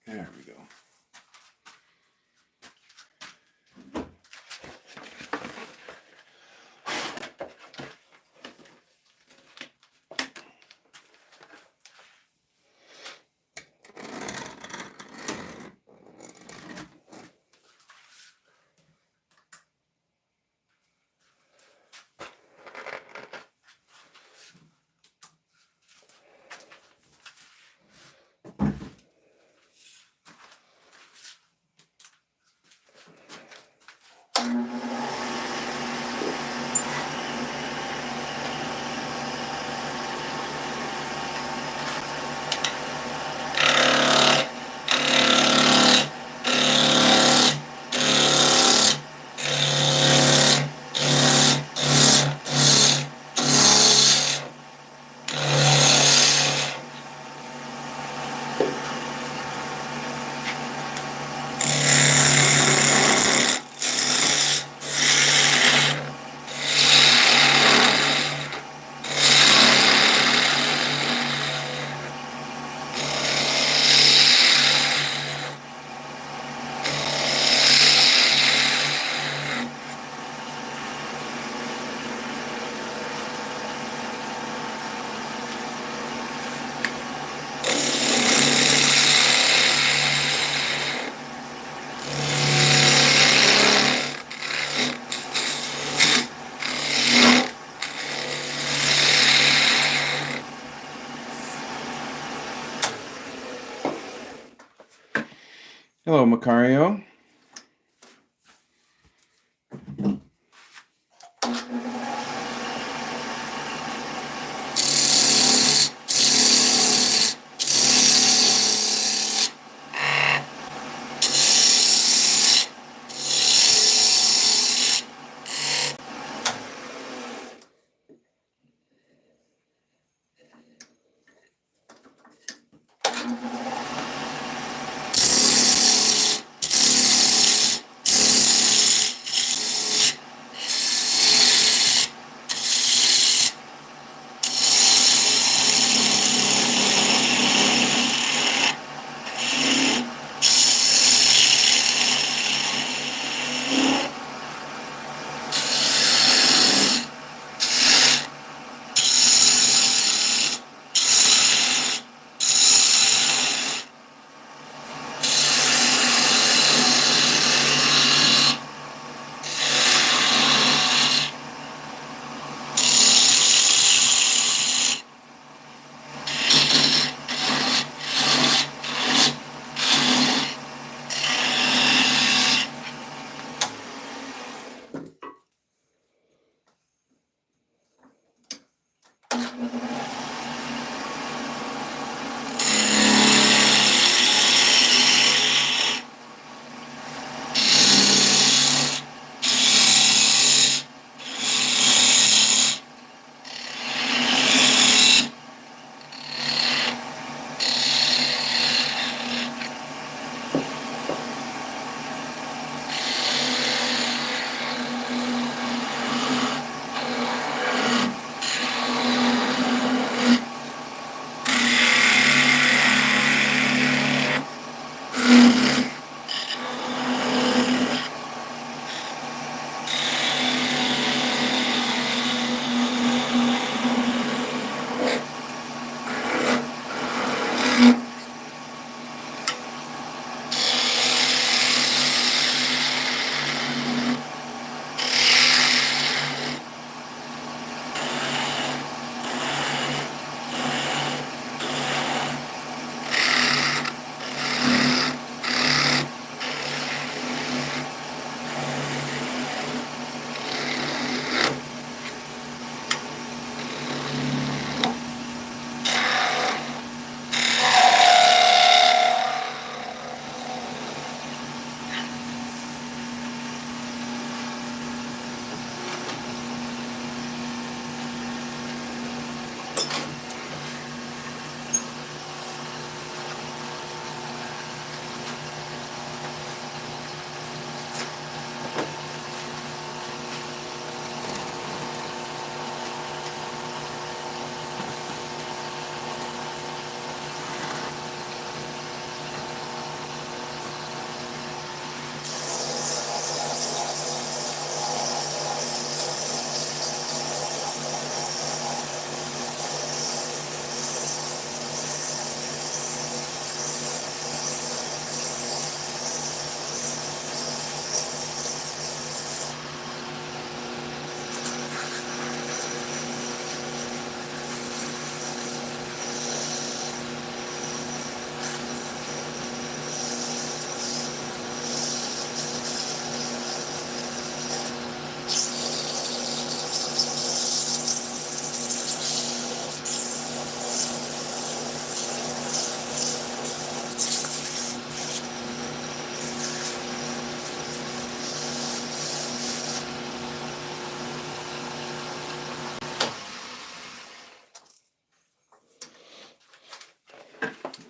There we go. Hello, Macario.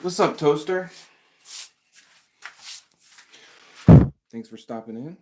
What's up, Toaster? Thanks for stopping in.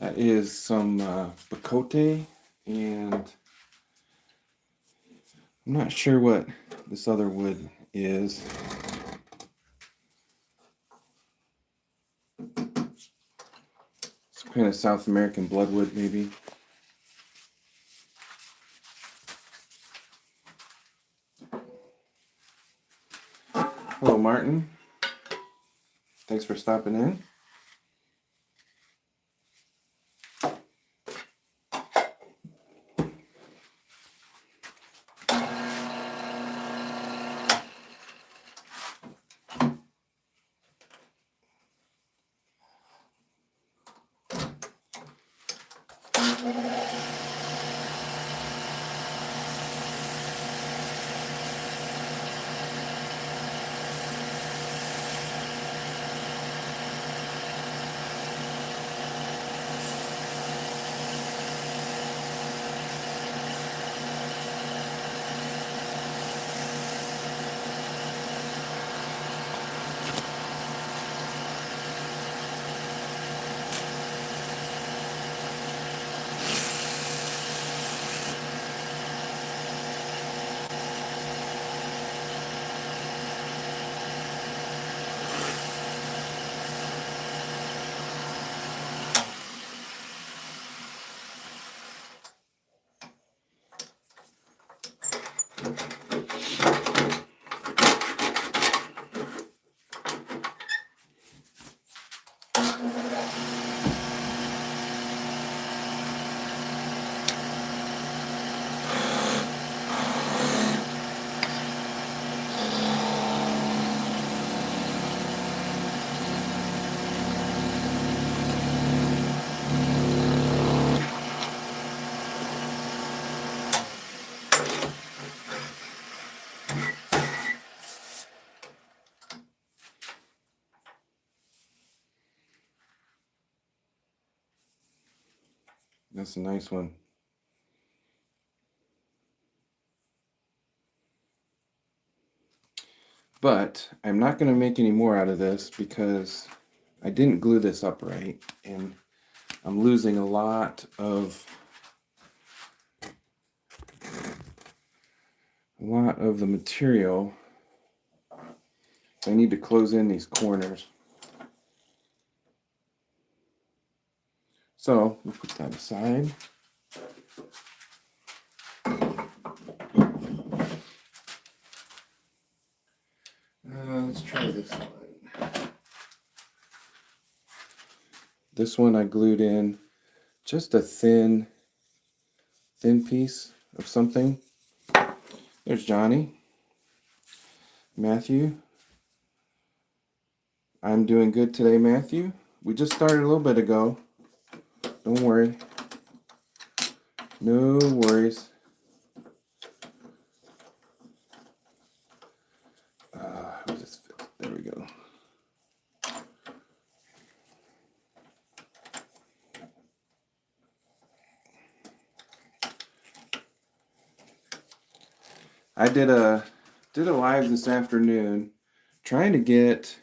That is some bacote, and I'm not sure what this other wood is. Some kind of South American bloodwood, maybe. Hello, Martin. Thanks for stopping in. That's a nice one. But I'm not going to make any more out of this because I didn't glue this up right, and I'm losing a lot of the material. I need to close in these corners. So we'll put that aside. Let's try this one. This one I glued in just a thin piece of something. There's Johnny. Matthew. I'm doing good today, Matthew. We just started a little bit ago. Don't worry. No worries. There we go. I did a live this afternoon trying to get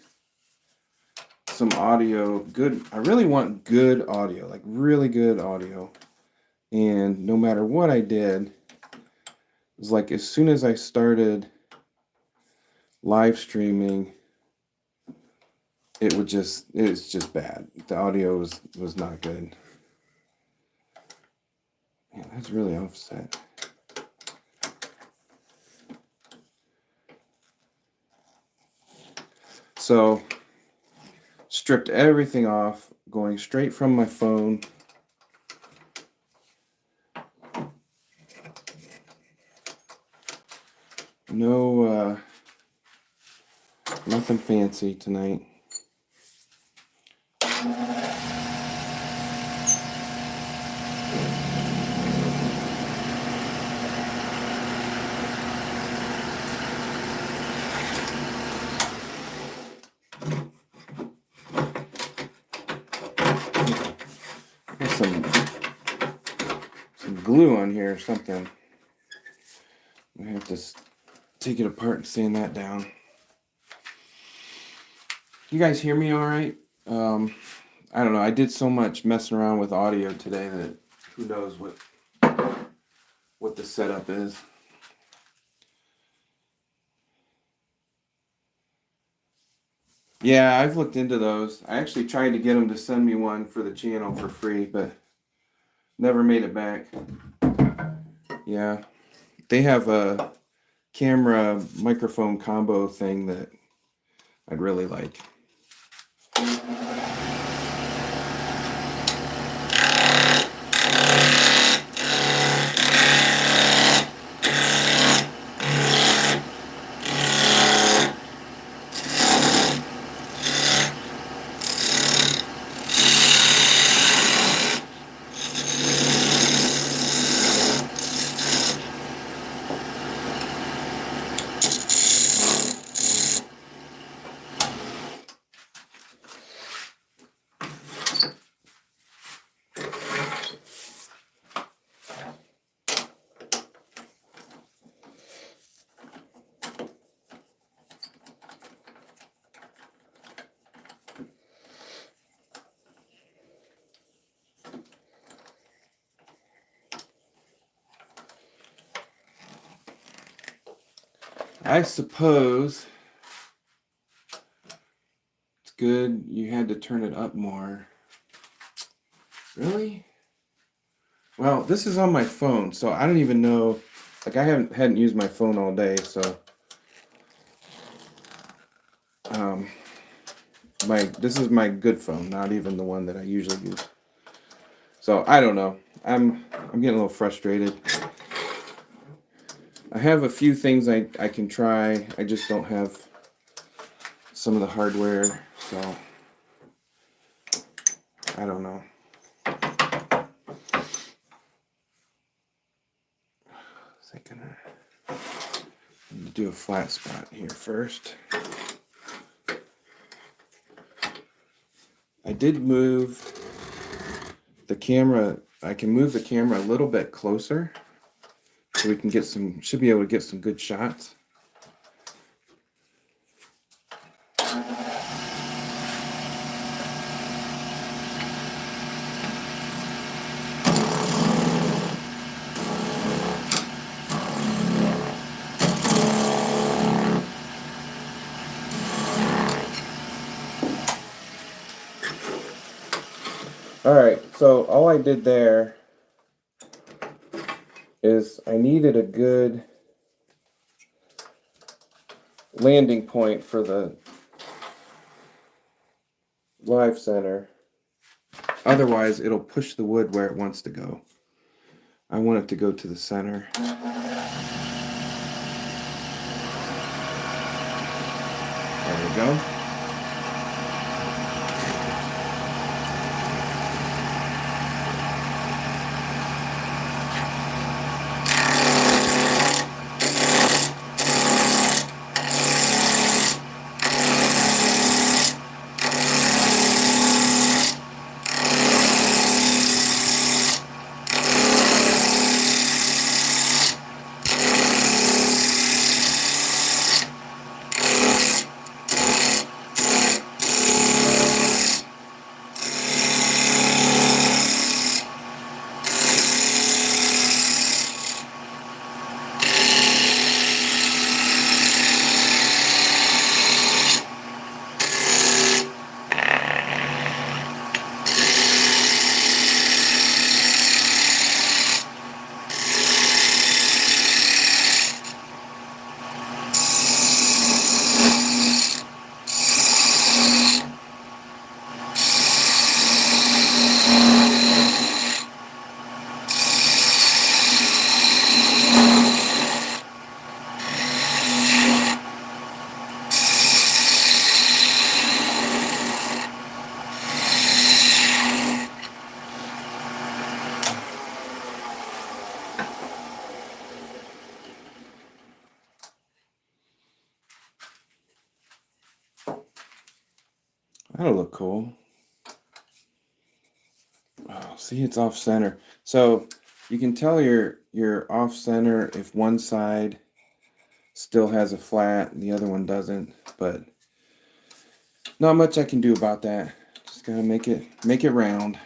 some audio good. I really want good audio, like really good audio. And no matter what I did, it was like as soon as I started live streaming, it's just bad. The audio was not good. Man, that's really offset. So stripped everything off, going straight from my phone. No, nothing fancy tonight. Some glue on here or something. I have to take it apart and sand that down. You guys hear me all right? I don't know. I did so much messing around with audio today that who knows what the setup is. Yeah, I've looked into those. I actually tried to get them to send me one for the channel for free, but never made it back. Yeah, they have a camera microphone combo thing that I'd really like. I suppose it's good you had to turn it up more. Really? Well, this is on my phone, so I don't even know. Like I hadn't used my phone all day, so this is my good phone, not even the one that I usually use. So I don't know. I'm getting a little frustrated. I have a few things I can try. I just don't have some of the hardware, so I don't know. I'm gonna do a flat spot here first. I did move the camera I can move the camera a little bit closer so we can get some, should be able to get some good shots. Alright, so all I did there is I needed a good landing point for the live center. Otherwise, it'll push the wood where it wants to go. I want it to go to the center. There we go. That'll look cool. Oh, see, it's off center. So you can tell you're off center if one side still has a flat and the other one doesn't, but not much I can do about that. Just gotta make it round.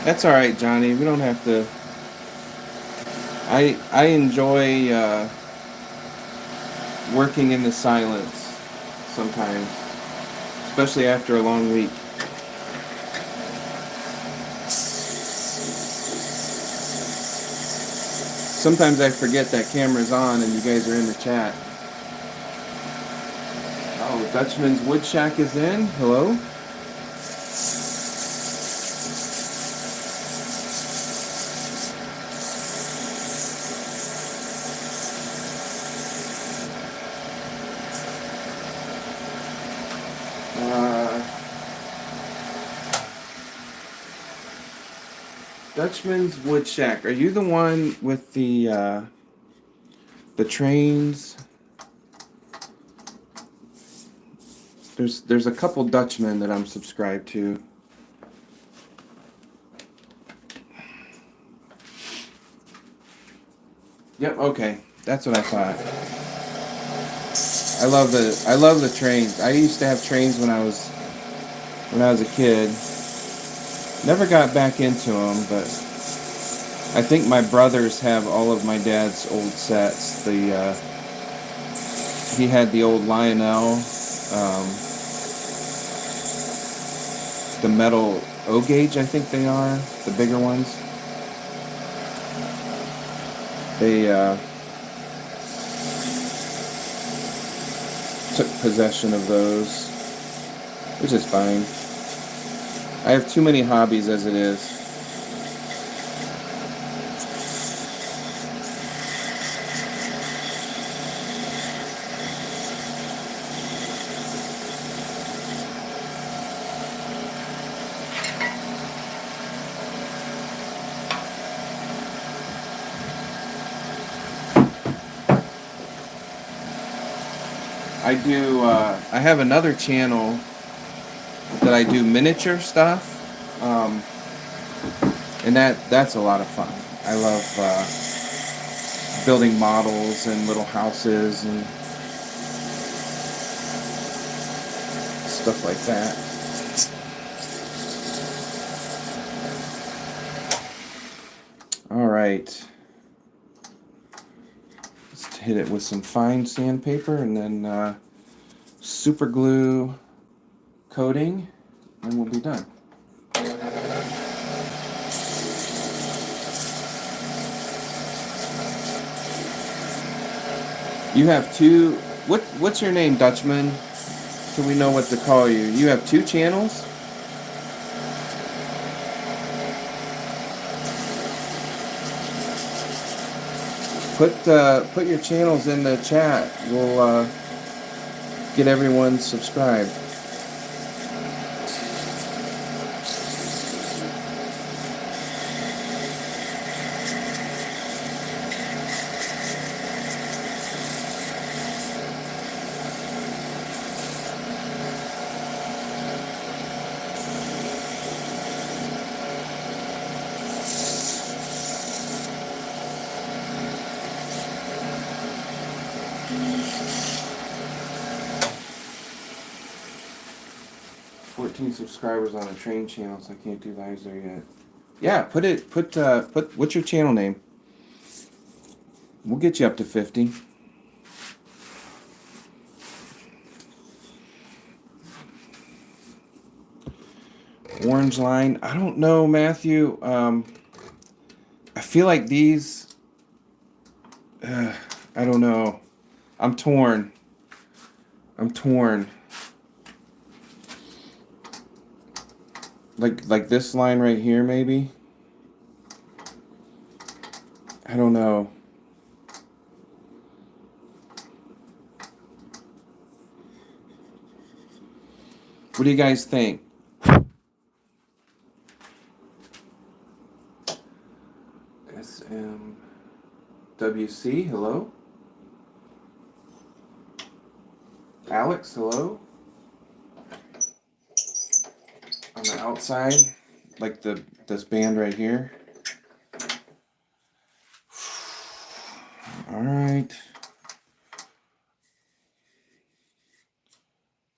That's all right, Johnny. We don't have to. I enjoy working in the silence sometimes, especially after a long week. Sometimes I forget that camera's on and you guys are in the chat. Oh, Dutchman's Wood Shack is in. Hello. Dutchman's Wood Shack. Are you the one with the trains? There's a couple Dutchmen that I'm subscribed to. Yep. Okay, that's what I thought. I love the trains. I used to have trains when I was a kid. Never got back into them, but I think my brothers have all of my dad's old sets. He had the old Lionel, the metal O gauge, I think they are, the bigger ones. They took possession of those, which is fine. I have too many hobbies as it is. I have another channel that I do miniature stuff, and that's a lot of fun. I love building models and little houses and stuff like that. All right, let's hit it with some fine sandpaper and then super glue coating, and we'll be done. You have two. What's your name, Dutchman? So we know what to call you. You have two channels? Put your channels in the chat. We'll get everyone subscribed. Subscribers on a train channel, so I can't do lives there yet. Yeah, put what's your channel name? We'll get you up to 50. Orange line. I don't know, Matthew. I feel like these. I don't know. I'm torn. Like this line right here, maybe. I don't know. What do you guys think? SMWC, hello? Alex, hello? On the outside, like this band right here. All right.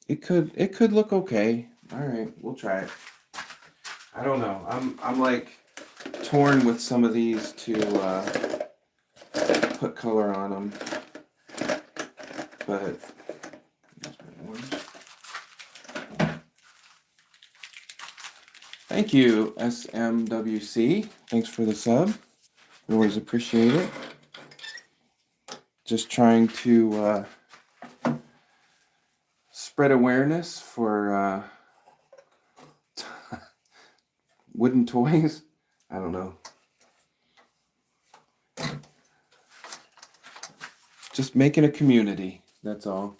It could look okay. All right, we'll try it. I don't know. I'm like torn with some of these to put color on them, but thank you, SMWC. Thanks for the sub. We always appreciate it. Just trying to spread awareness for wooden toys. I don't know. Just making a community. That's all.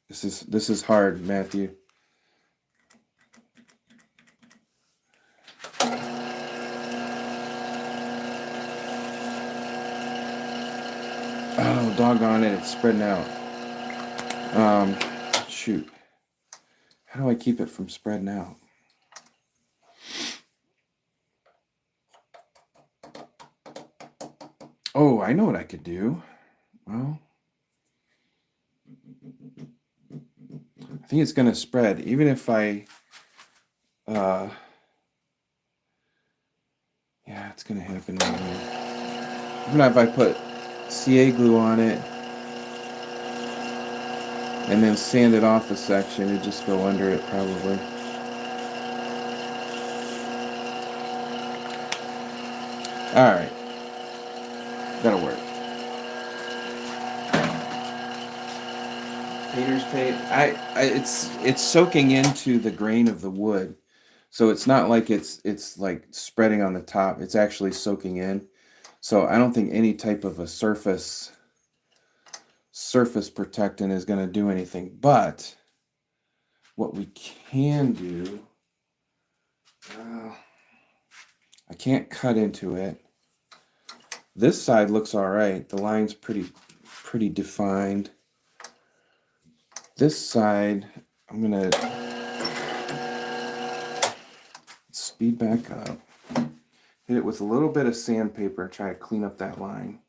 This is hard, Matthew. Oh, doggone it, it's spreading out. Shoot. How do I keep it from spreading out? Oh, I know what I could do. Well, I think it's gonna spread, even if I yeah, it's gonna happen anyway. Even if I put CA glue on it and then sand it off a section, it'd just go under it probably. Alright. That'll work. Painter's paint. It's soaking into the grain of the wood. So it's not like it's like spreading on the top. It's actually soaking in. So I don't think any type of a surface protectant is going to do anything. But what we can do, I can't cut into it. This side looks all right. The line's pretty defined. This side, I'm gonna speed back up, hit it with a little bit of sandpaper, try to clean up that line.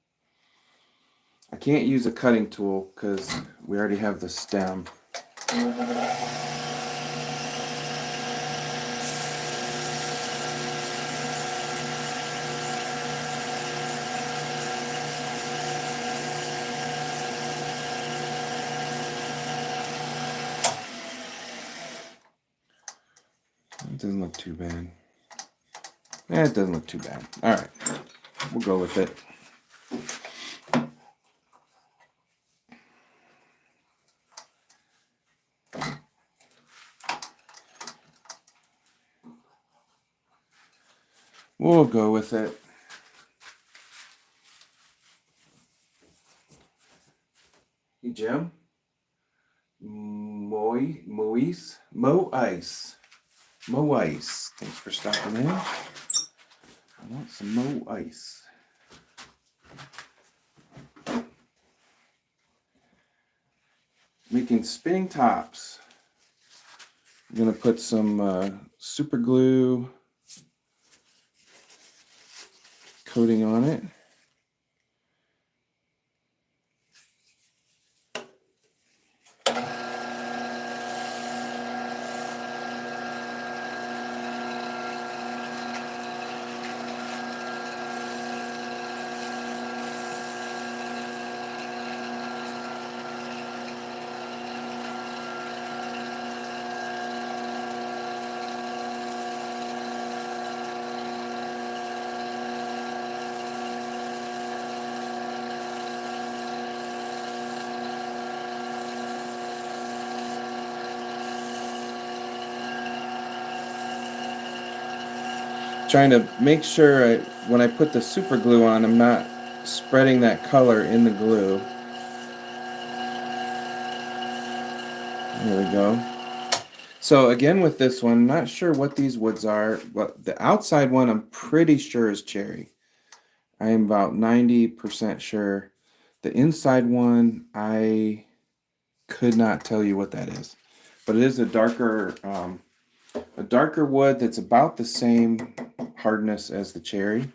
I can't use a cutting tool because we already have the stem. It doesn't look too bad. Yeah, it doesn't look too bad. All right, we'll go with it. We'll go with it. Hey, Jim. Mo Ice. Thanks for stopping in. I want some Mo Ice. Making spinning tops. I'm going to put some super glue coating on it. Trying to make sure when I put the super glue on, I'm not spreading that color in the glue. There we go. So again with this one, not sure what these woods are, but the outside one I'm pretty sure is cherry. I am about 90% sure. The inside one, I could not tell you what that is, but it is a darker wood that's about the same hardness as the cherry.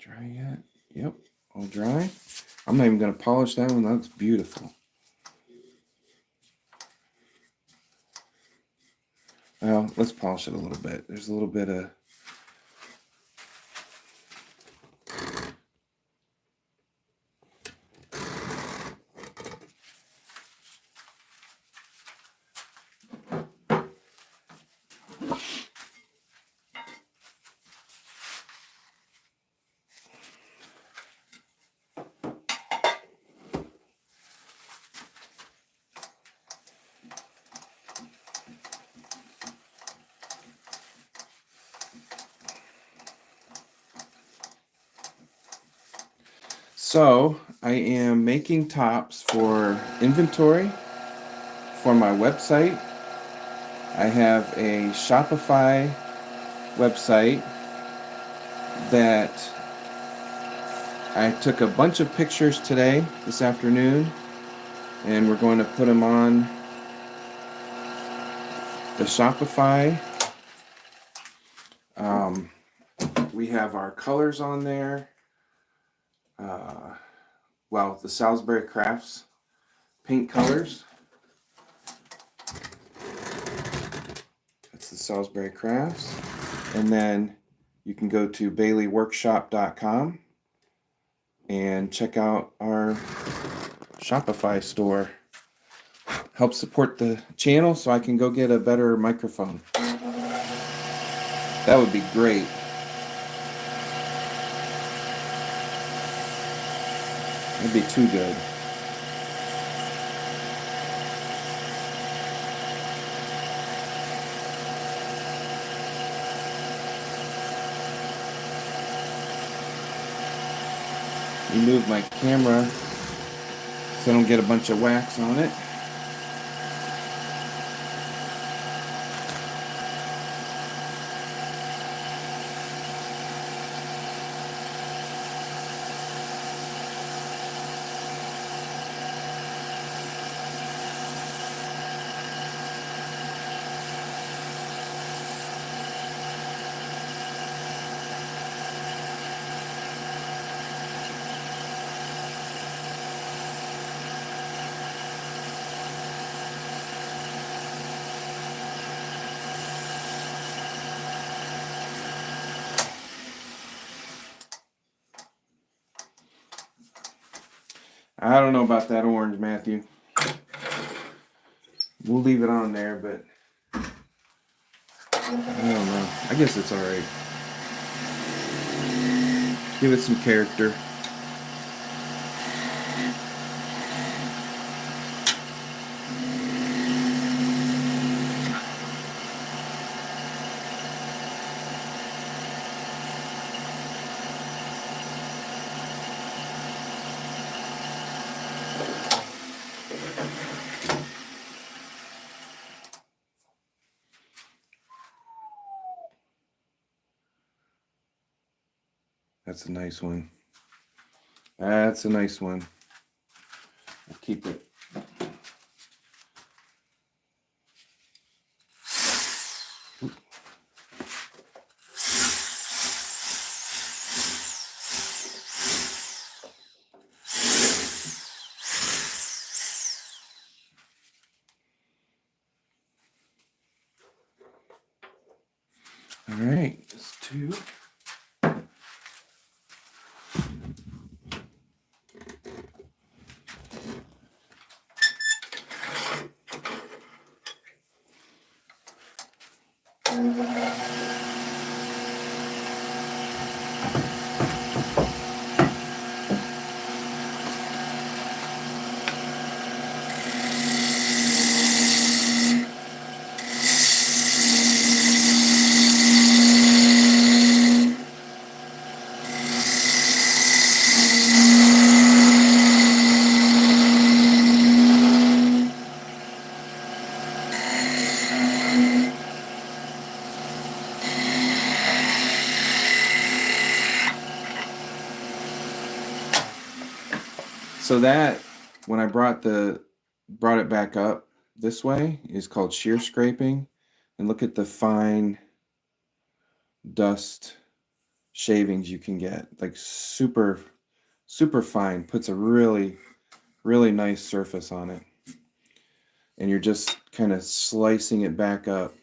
Dry yet? Yep, all dry. I'm not even going to polish that one. That's beautiful. Well, let's polish it a little bit. There's a little bit of... So, I am making tops for inventory for my website. I have a Shopify website that I took a bunch of pictures today, this afternoon, and we're going to put them on the Shopify. We have our colors on there. Well, the Salisbury Crafts paint colors. That's the Salisbury Crafts. And then you can go to baileyworkshop.com and check out our Shopify store. Help support the channel so I can go get a better microphone. That would be great. That'd be too good. Remove my camera so I don't get a bunch of wax on it. I don't know about that orange, Matthew. We'll leave it on there, but I don't know. I guess it's alright. Give it some character. That's a nice one. That's a nice one. I'll keep it. All right, just two. So that, when I brought it back up this way, is called shear scraping. And look at the fine dust shavings you can get, like super fine, puts a really nice surface on it, and you're just kind of slicing it back up.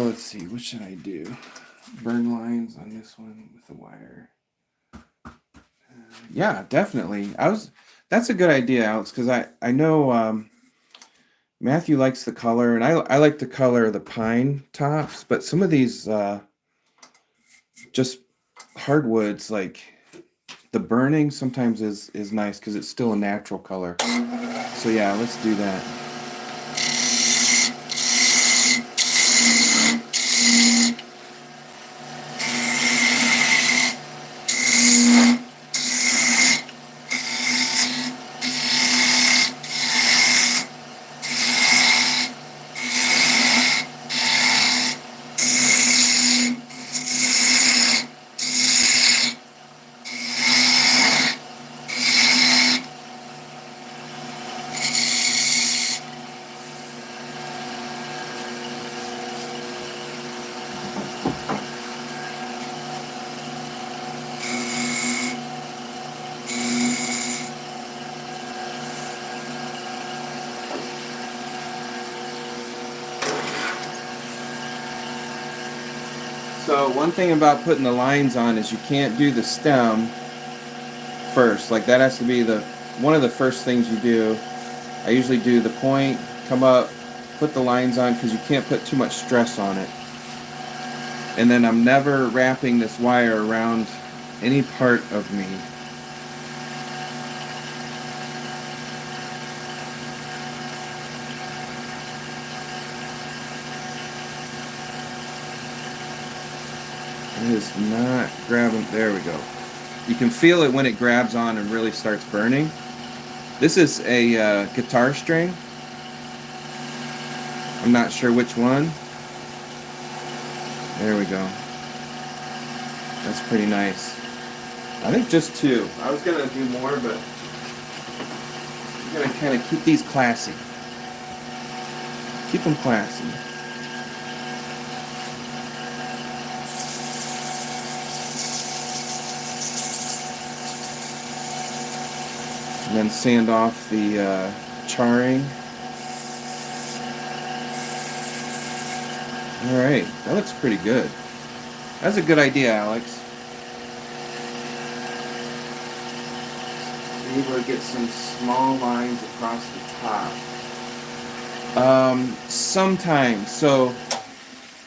Let's see, what should I do? Burn lines on this one with the wire. Yeah, definitely. That's a good idea, Alex, because I know Matthew likes the color, and I like the color of the pine tops, but some of these just hardwoods, like the burning sometimes is nice because it's still a natural color. So yeah, let's do that. So one thing about putting the lines on is you can't do the stem first. Like that has to be one of the first things you do. I usually do the point, come up, put the lines on because you can't put too much stress on it. And then I'm never wrapping this wire around any part of me. It is not grabbing. There we go. You can feel it when it grabs on and really starts burning. This is a guitar string. I'm not sure which one. There we go. That's pretty nice. I think just two. I was going to do more, but I'm going to kind of keep these classy. Keep them classy. And then sand off the charring. All right, that looks pretty good. That's a good idea, Alex. Be able to get some small lines across the top. Sometimes. So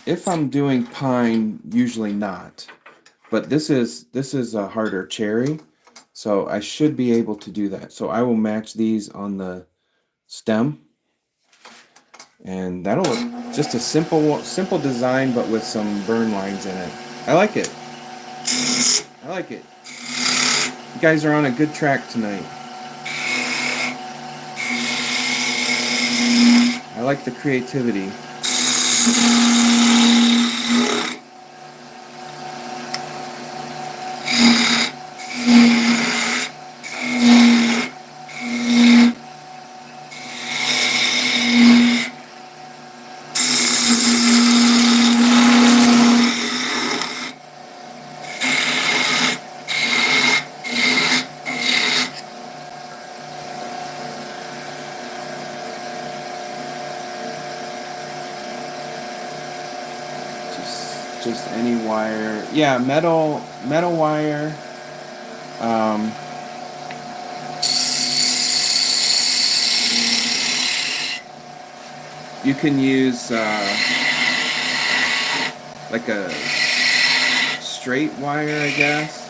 if I'm doing pine, usually not. But this is a harder cherry, so I should be able to do that. So I will match these on the stem. And that'll look just a simple design, but with some burn lines in it. I like it. I like it. You guys are on a good track tonight. I like the creativity. Just any wire. Yeah, metal wire. You can use like a straight wire, I guess.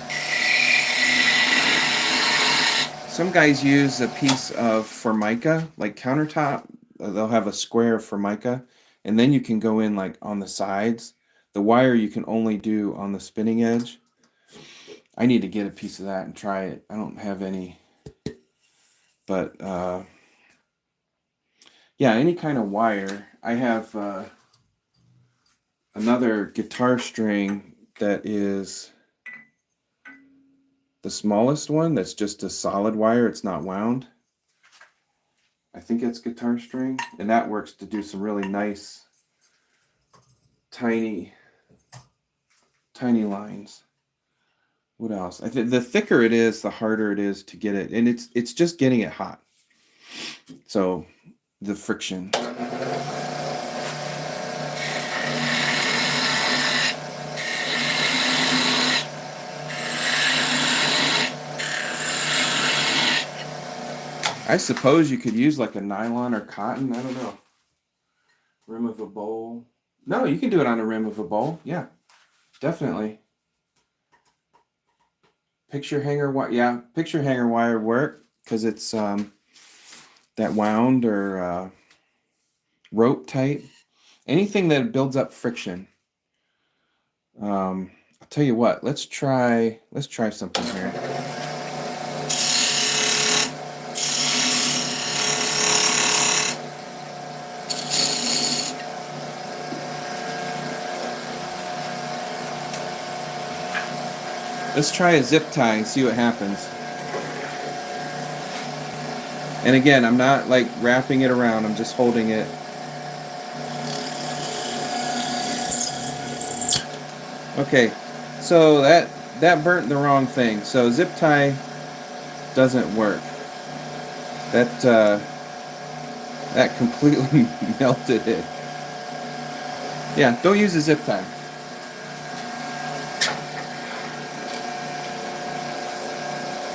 Some guys use a piece of Formica, like countertop. They'll have a square of Formica, and then you can go in like on the sides. The wire you can only do on the spinning edge. I need to get a piece of that and try it. I don't have any. But yeah, any kind of wire. I have another guitar string that is the smallest one, that's just a solid wire, it's not wound. I think it's guitar string, and that works to do some really nice tiny lines. What else? I think the thicker it is, the harder it is to get it, and it's just getting it hot. So the friction. I suppose you could use like a nylon or cotton. I don't know. Rim of a bowl. No, you can do it on a rim of a bowl. Yeah, definitely. Picture hanger wire. Yeah, picture hanger wire work because it's that wound or rope type. Anything that builds up friction. I'll tell you what. Let's try something here. Let's try a zip tie and see what happens. And again, I'm not like wrapping it around, I'm just holding it. Okay, so that burnt the wrong thing. So zip tie doesn't work. That completely melted it. Yeah, don't use a zip tie.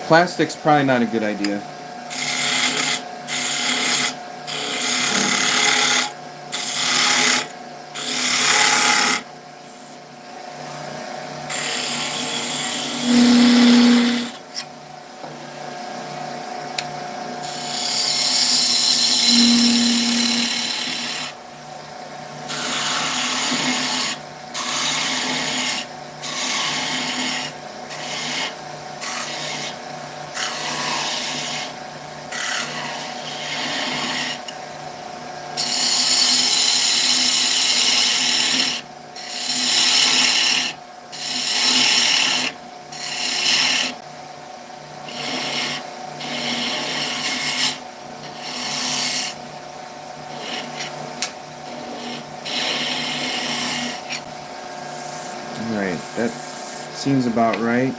Plastic's probably not a good idea. Alright, that seems about right.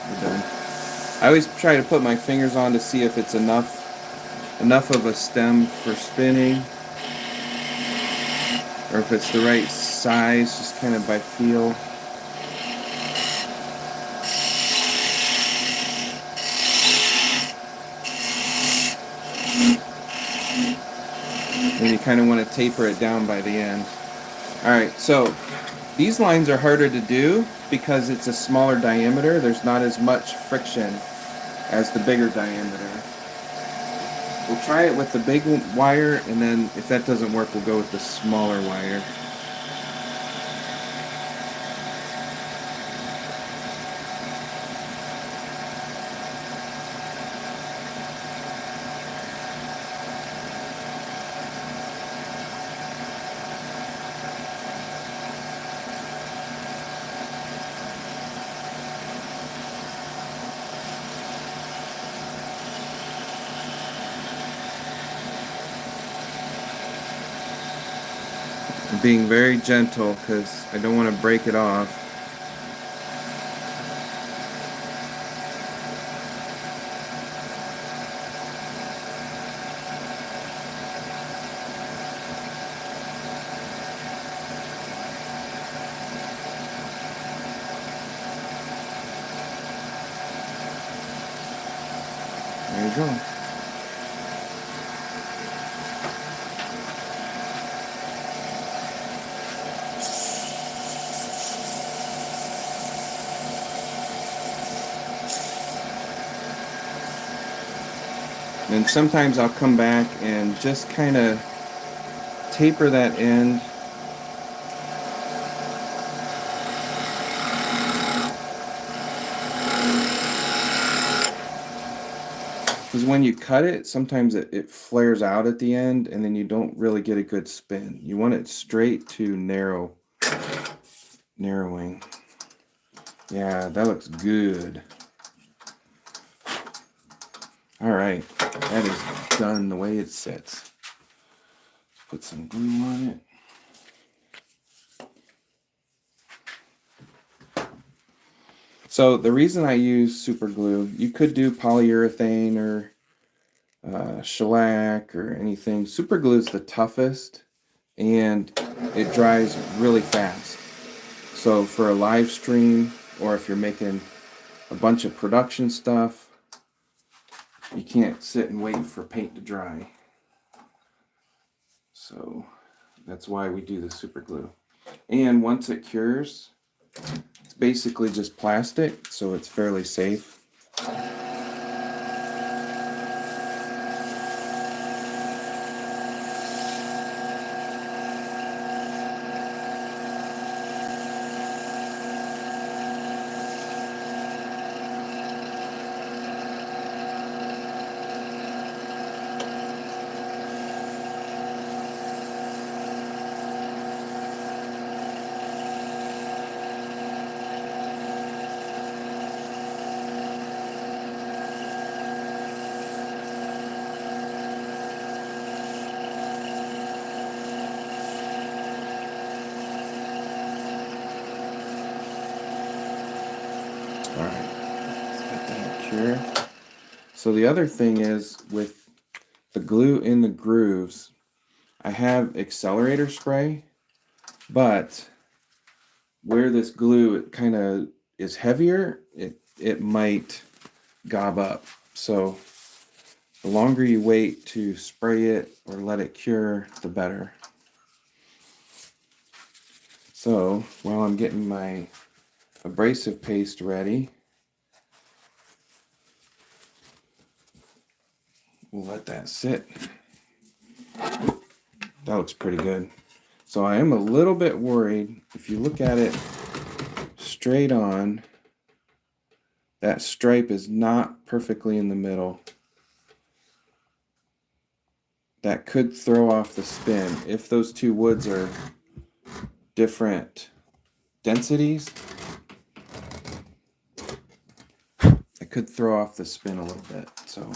We're done. I always try to put my fingers on to see if it's enough of a stem for spinning, or if it's the right size, just kind of by feel. And you kind of want to taper it down by the end. Alright, so these lines are harder to do because it's a smaller diameter. There's not as much friction as the bigger diameter. We'll try it with the big wire, and then if that doesn't work, we'll go with the smaller wire. I'm being very gentle because I don't want to break it off. There you go. And sometimes I'll come back and just kind of taper that end. because when you cut it, sometimes it flares out at the end, and then you don't really get a good spin. You want it straight to narrowing. Yeah, that looks good. All right, that is done the way it sits. Put some glue on it. So the reason I use super glue, you could do polyurethane or shellac or anything. Super glue is the toughest, and it dries really fast. So for a live stream, or if you're making a bunch of production stuff, you can't sit and wait for paint to dry. So that's why we do the super glue. And once it cures, it's basically just plastic, so it's fairly safe. Alright, let's get that cure. So the other thing is, with the glue in the grooves, I have accelerator spray, but where this glue kind of is heavier, it might gob up. So the longer you wait to spray it or let it cure, the better. So while I'm getting my abrasive paste ready, we'll let that sit. That looks pretty good. So I am a little bit worried. If you look at it straight on, that stripe is not perfectly in the middle. That could throw off the spin. If those two woods are different densities, it could throw off the spin a little bit. So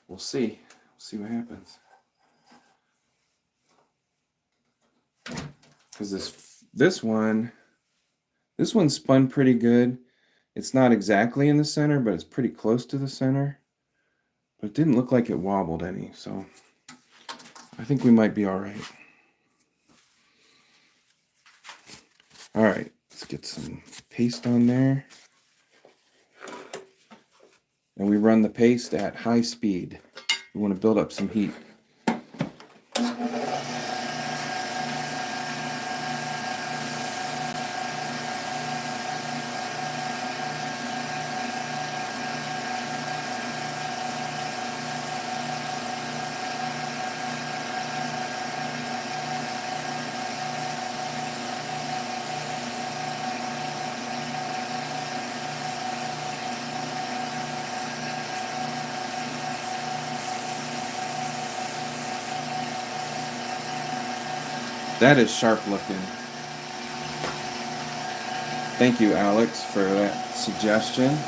we'll see. We'll see what happens. Because this one spun pretty good. It's not exactly in the center, but it's pretty close to the center. But it didn't look like it wobbled any, so I think we might be all right. All right, let's get some paste on there. And we run the paste at high speed. We want to build up some heat. That is sharp looking. Thank you, Alex, for that suggestion.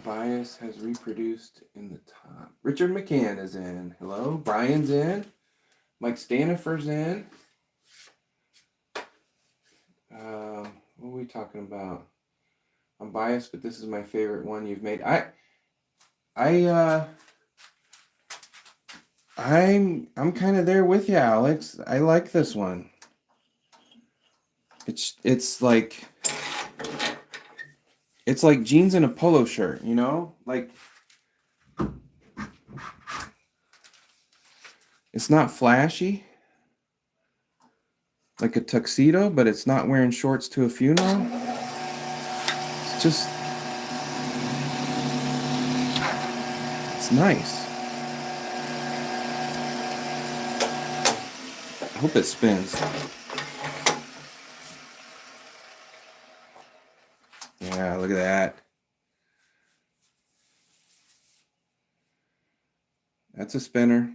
Bias has reproduced in the top. Richard McCann is in. Hello. Brian's in. Mike Stanifer's in. What are we talking about? I'm biased, but this is my favorite one you've made. I'm kind of there with you, Alex. I like this one. It's like jeans and a polo shirt, you know? Like it's not flashy, like a tuxedo, but it's not wearing shorts to a funeral. It's just it's nice. I hope it spins. Yeah, look at that. That's a spinner.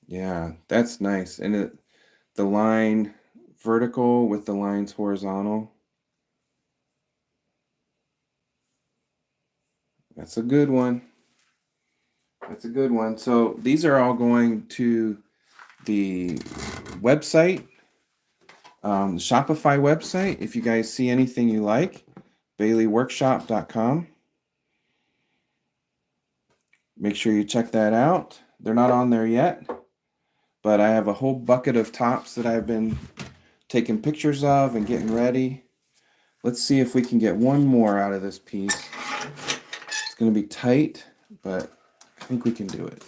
Yeah, that's nice. And the line vertical with the lines horizontal. That's a good one. That's a good one. So these are all going to the website, the Shopify website. If you guys see anything you like, BaileyWorkshop.com. Make sure you check that out. They're not on there yet, but I have a whole bucket of tops that I've been taking pictures of and getting ready. Let's see if we can get one more out of this piece. It's going to be tight, but I think we can do it.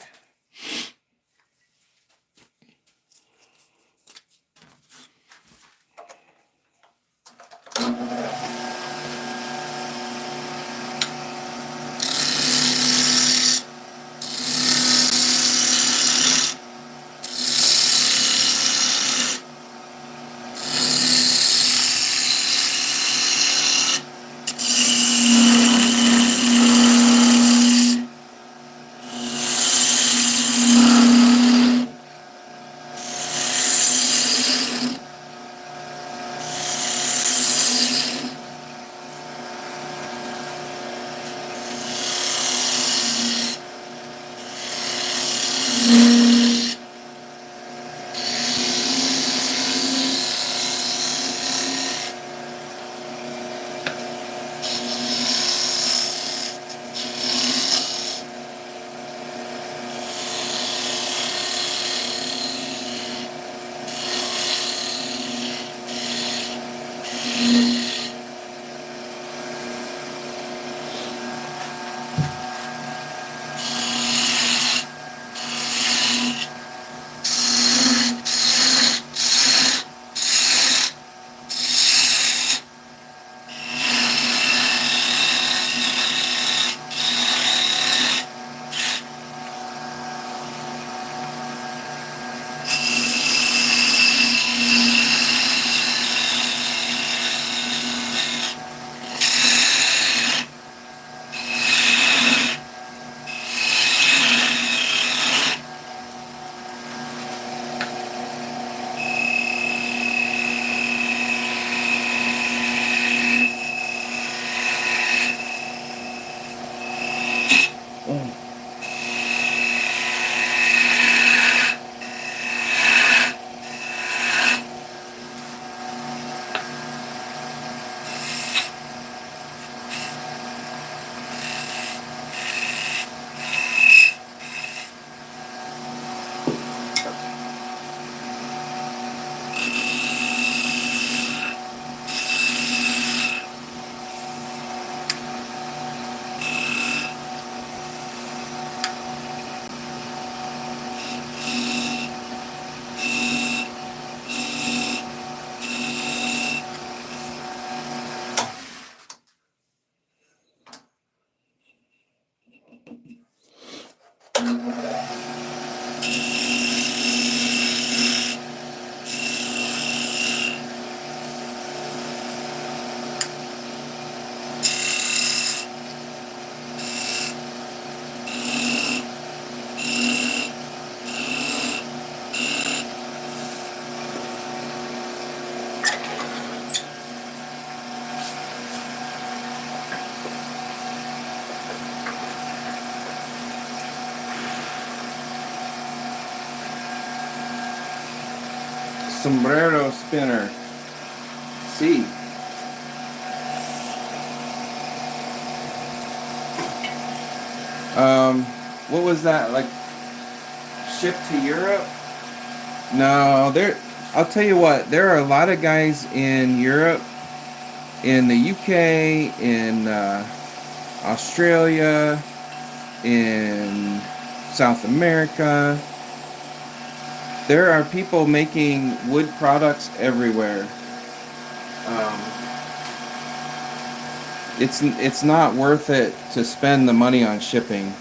sombrero spinner. See. What was that, like, shipped to Europe? No, I'll tell you what, there are a lot of guys in Europe, in the UK, in Australia, in South America. There are people making wood products everywhere. It's not worth it to spend the money on shipping.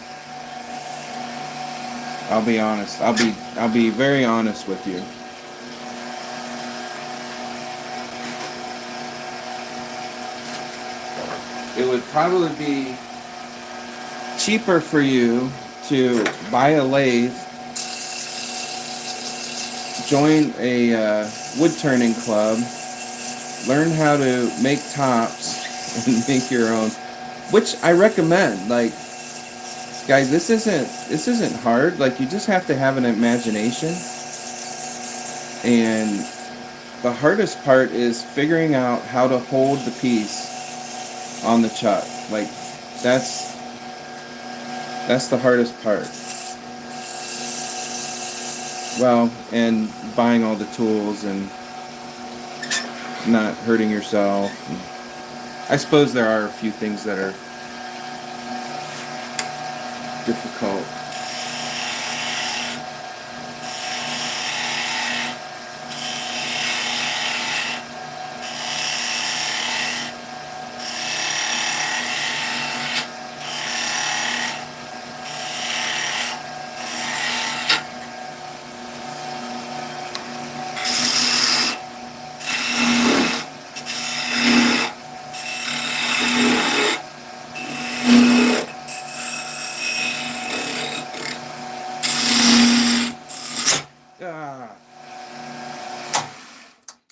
I'll be honest. I'll be very honest with you. It would probably be cheaper for you to buy a lathe, join a wood turning club, learn how to make tops and make your own, which I recommend. Like, guys, this isn't hard. Like, you just have to have an imagination, and the hardest part is figuring out how to hold the piece on the chuck. Like, that's the hardest part. Well, and buying all the tools and not hurting yourself. I suppose there are a few things that are difficult.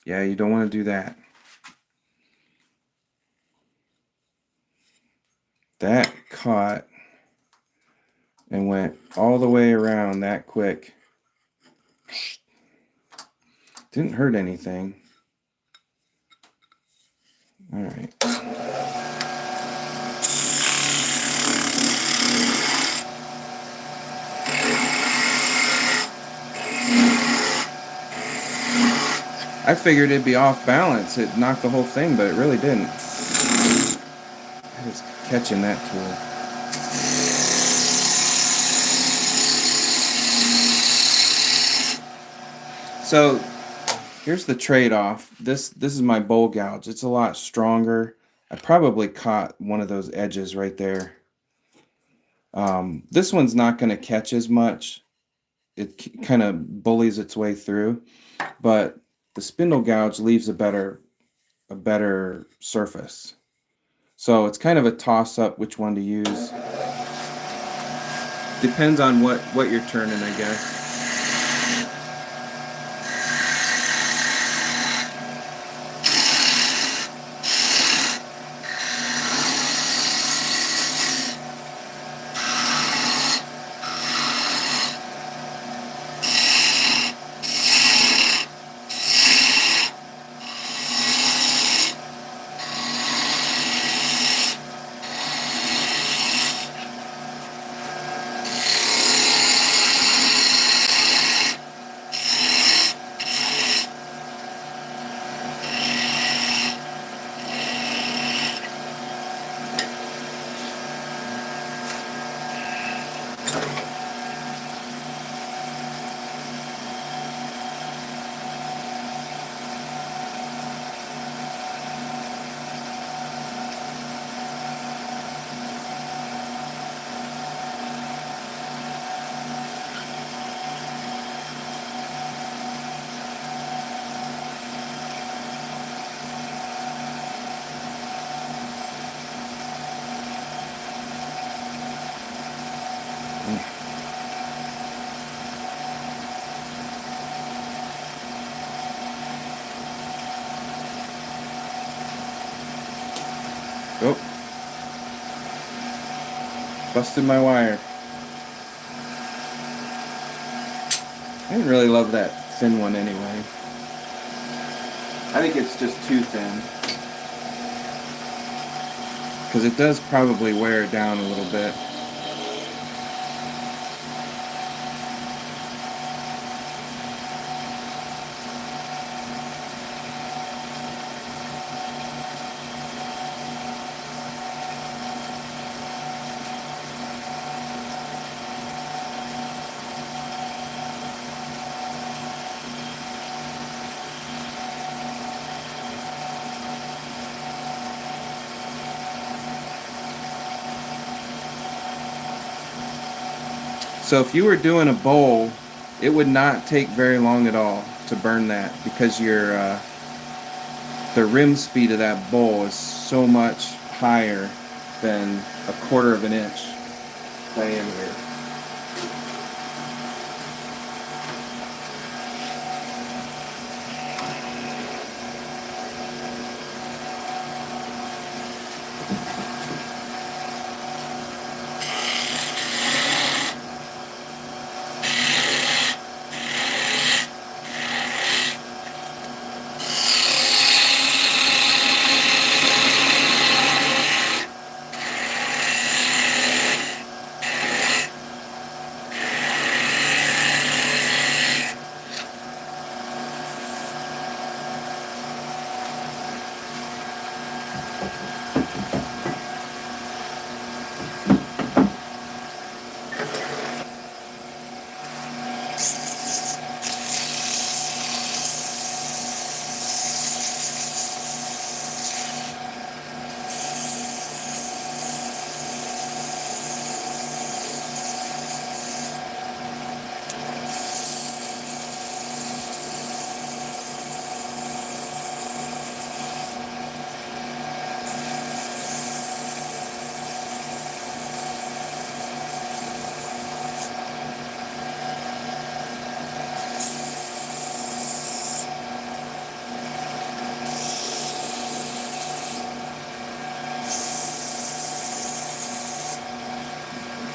Yeah, you don't want to do that. That caught and went all the way around that quick. Didn't hurt anything. All right. I figured it'd be off balance. It knocked the whole thing, but it really didn't. I was catching that tool. So here's the trade-off. This is my bowl gouge. It's a lot stronger. I probably caught one of those edges right there. This one's not going to catch as much. It kind of bullies its way through, but the spindle gouge leaves a better surface. So it's kind of a toss-up which one to use. Depends on what you're turning, I guess. Oh, busted my wire. I didn't really love that thin one anyway. I think it's just too thin. Because it does probably wear it down a little bit. So if you were doing a bowl, it would not take very long at all to burn that, because the rim speed of that bowl is so much higher than 1/4 of an inch diameter.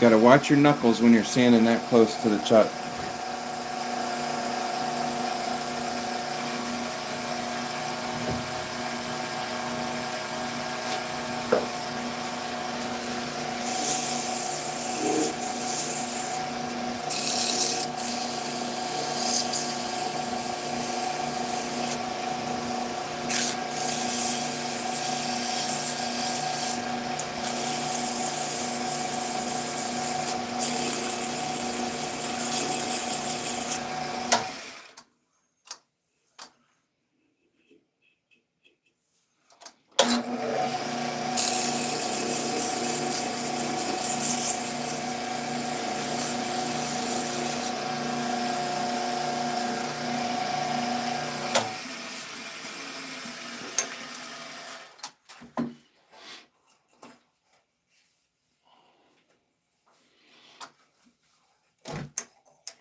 Got to watch your knuckles when you're sanding that close to the chuck.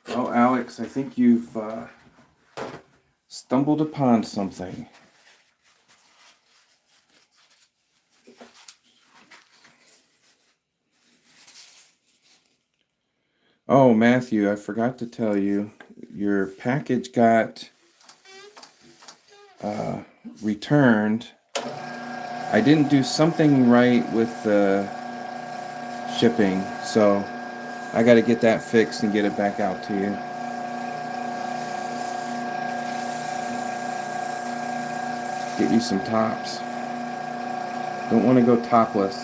Well, Alex, I think you've stumbled upon something. Oh, Matthew, I forgot to tell you, your package got returned. I didn't do something right with the shipping, so I got to get that fixed and get it back out to you. Get you some tops. Don't want to go topless.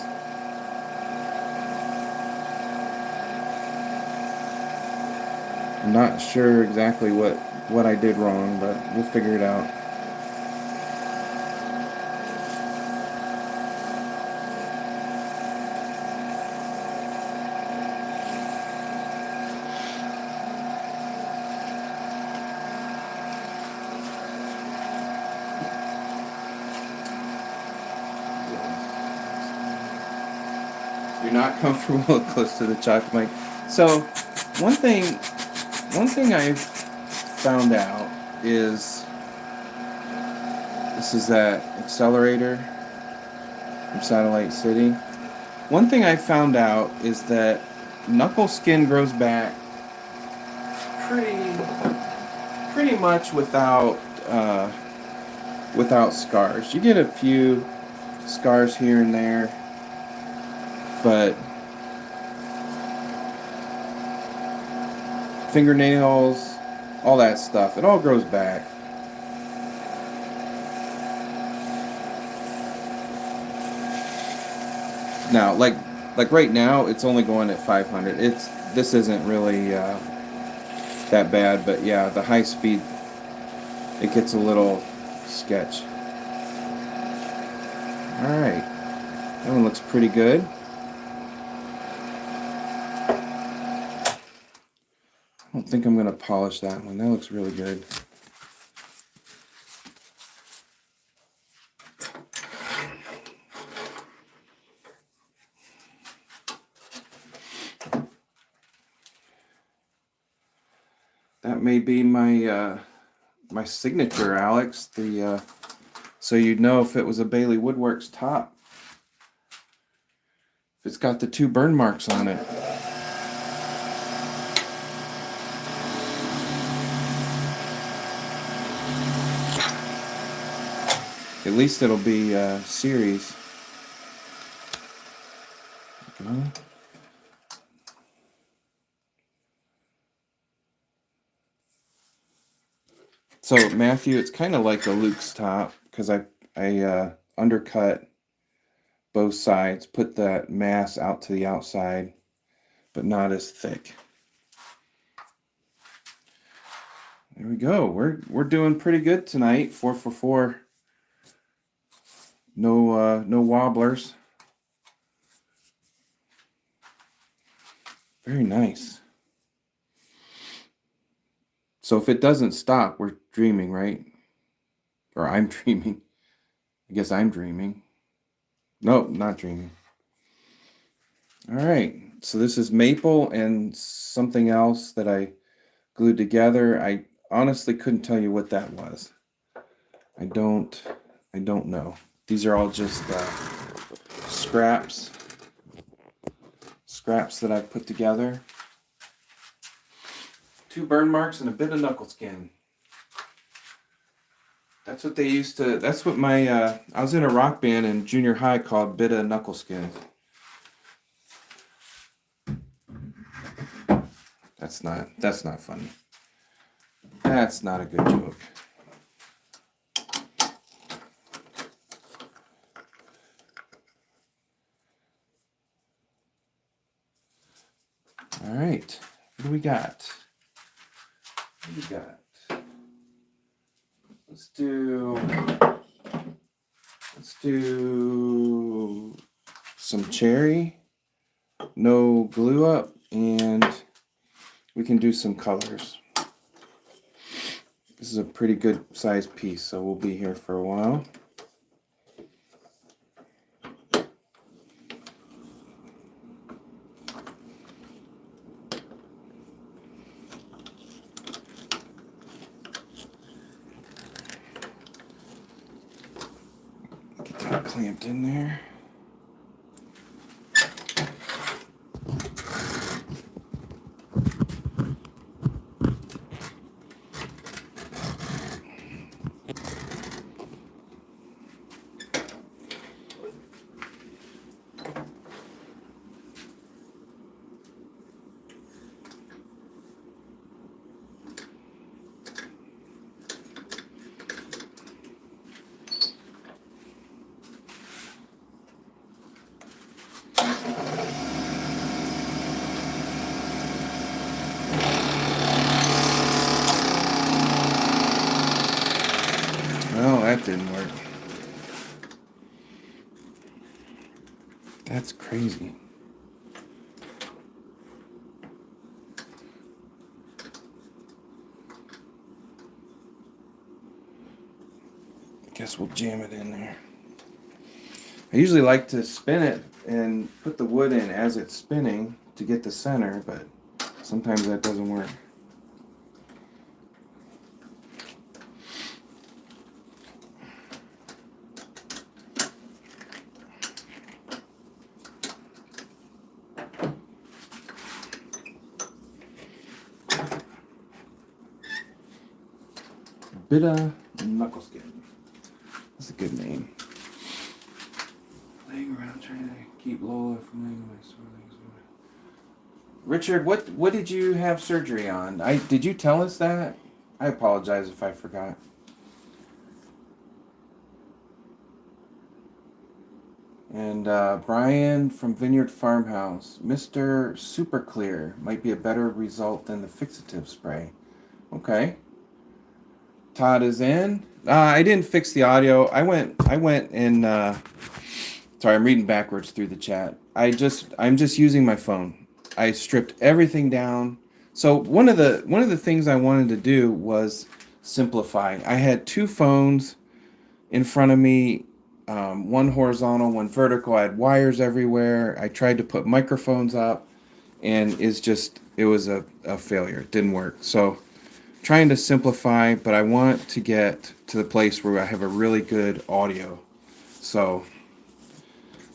I'm not sure exactly what I did wrong, but we'll figure it out. You're not comfortable close to the chalk mic. So one thing I've found out is this is that accelerator from Satellite City. One thing I found out is that knuckle skin grows back pretty much without without scars. You get a few scars here and there, but fingernails, all that stuff, it all grows back. Now, like right now, it's only going at 500. This isn't really that bad, but yeah, the high speed, it gets a little sketch. All right, that one looks pretty good. I don't think I'm gonna polish that one. That looks really good. That may be my my signature, Alex. The so you'd know if it was a Bailey Woodworks top. If it's got the 2 burn marks on it. At least it'll be series. Okay. So Matthew, it's kind of like a Luke's top because I undercut both sides, put that mass out to the outside, but not as thick. There we go. We're doing pretty good tonight. 4 for 4. No wobblers. Very nice. So if it doesn't stop, we're dreaming, right? Or I'm dreaming. I guess I'm dreaming. Nope, not dreaming. All right. So this is maple and something else that I glued together. I honestly couldn't tell you what that was. I don't know. These are all just scraps that I've put together. 2 burn marks and a bit of knuckle skin. That's what they used to, that's what my, I was in a rock band in junior high called Bit of Knuckle Skin. That's not funny. That's not a good joke. All right, what do we got? What do we got? Let's do some cherry, no glue up, and we can do some colors. This is a pretty good sized piece, so we'll be here for a while. Get that clamped in there. Oh, that didn't work. That's crazy. Guess we'll jam it in there. I usually like to spin it and put the wood in as it's spinning to get the center, but sometimes that doesn't work. Bit of knuckle skin. That's a good name. Laying around trying to keep Lola from laying away. Richard, what did you have surgery on? Did you tell us that? I apologize if I forgot. And Brian from Vineyard Farmhouse. Mr. Super Clear might be a better result than the fixative spray. Okay. Todd is in. I didn't fix the audio. I went and sorry, I'm reading backwards through the chat. I'm just using my phone. I stripped everything down. So one of the things I wanted to do was simplify. I had two phones in front of me, one horizontal, one vertical. I had wires everywhere. I tried to put microphones up, and it was a failure. It didn't work. So trying to simplify, but I want to get to the place where I have a really good audio. So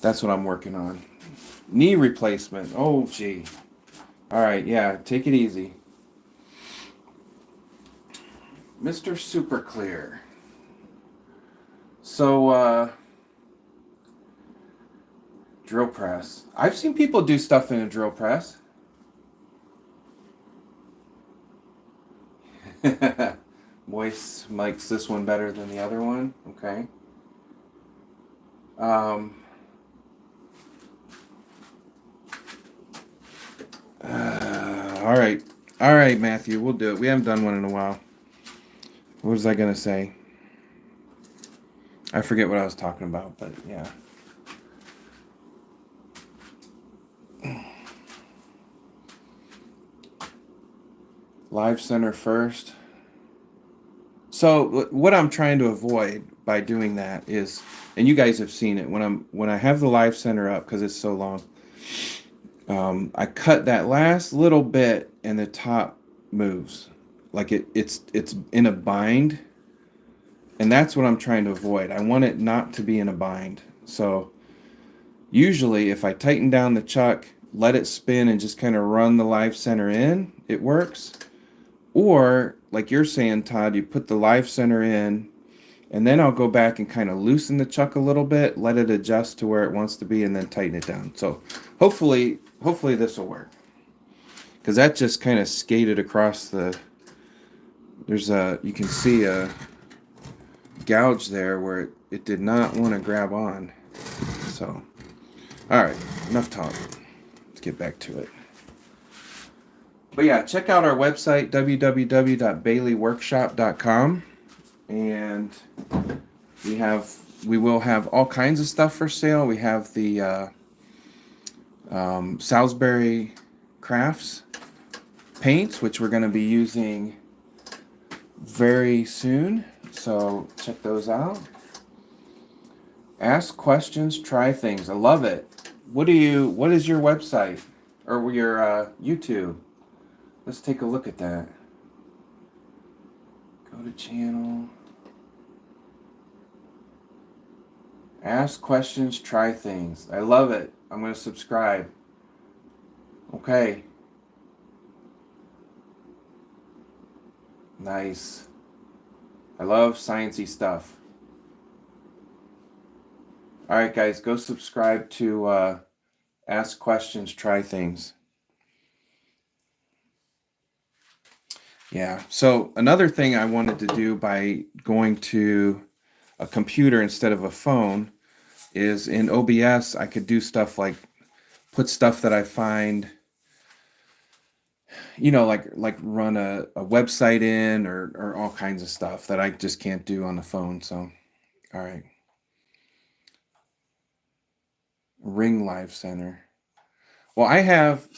that's what I'm working on. Knee replacement. Oh, gee. All right, yeah, take it easy. Mr. Super Clear. So, drill press. I've seen people do stuff in a drill press. Moist likes this one better than the other one. Okay. All right, Matthew, we'll do it. We haven't done one in a while. What was I gonna say? I forget what I was talking about, but yeah. Live center first. So what I'm trying to avoid by doing that is, and you guys have seen it, when I have the live center up, because it's so long, I cut that last little bit and the top moves. Like it's in a bind. And that's what I'm trying to avoid. I want it not to be in a bind. So usually if I tighten down the chuck, let it spin and just kind of run the live center in, it works. Or like you're saying, Todd, you put the live center in and then I'll go back and kind of loosen the chuck a little bit, let it adjust to where it wants to be, and then tighten it down. So hopefully this will work. Because that just kind of skated across you can see a gouge there where it did not want to grab on. So, all right, enough talk. Let's get back to it. But yeah, check out our website, www.baileyworkshop.com, and we will have all kinds of stuff for sale. We have the Salisbury Crafts paints, which we're going to be using very soon. So check those out. Ask questions, try things. I love it. What is your website or your YouTube? Let's take a look at that. Go to channel. Ask questions, try things. I love it. I'm going to subscribe. Okay. Nice. I love sciencey stuff. All right, guys, go subscribe to Ask Questions, Try Things. Yeah, so another thing I wanted to do by going to a computer instead of a phone is in OBS, I could do stuff like put stuff that I find, like run a website in or all kinds of stuff that I just can't do on the phone. So, all right. Ring Live Center. Well, I have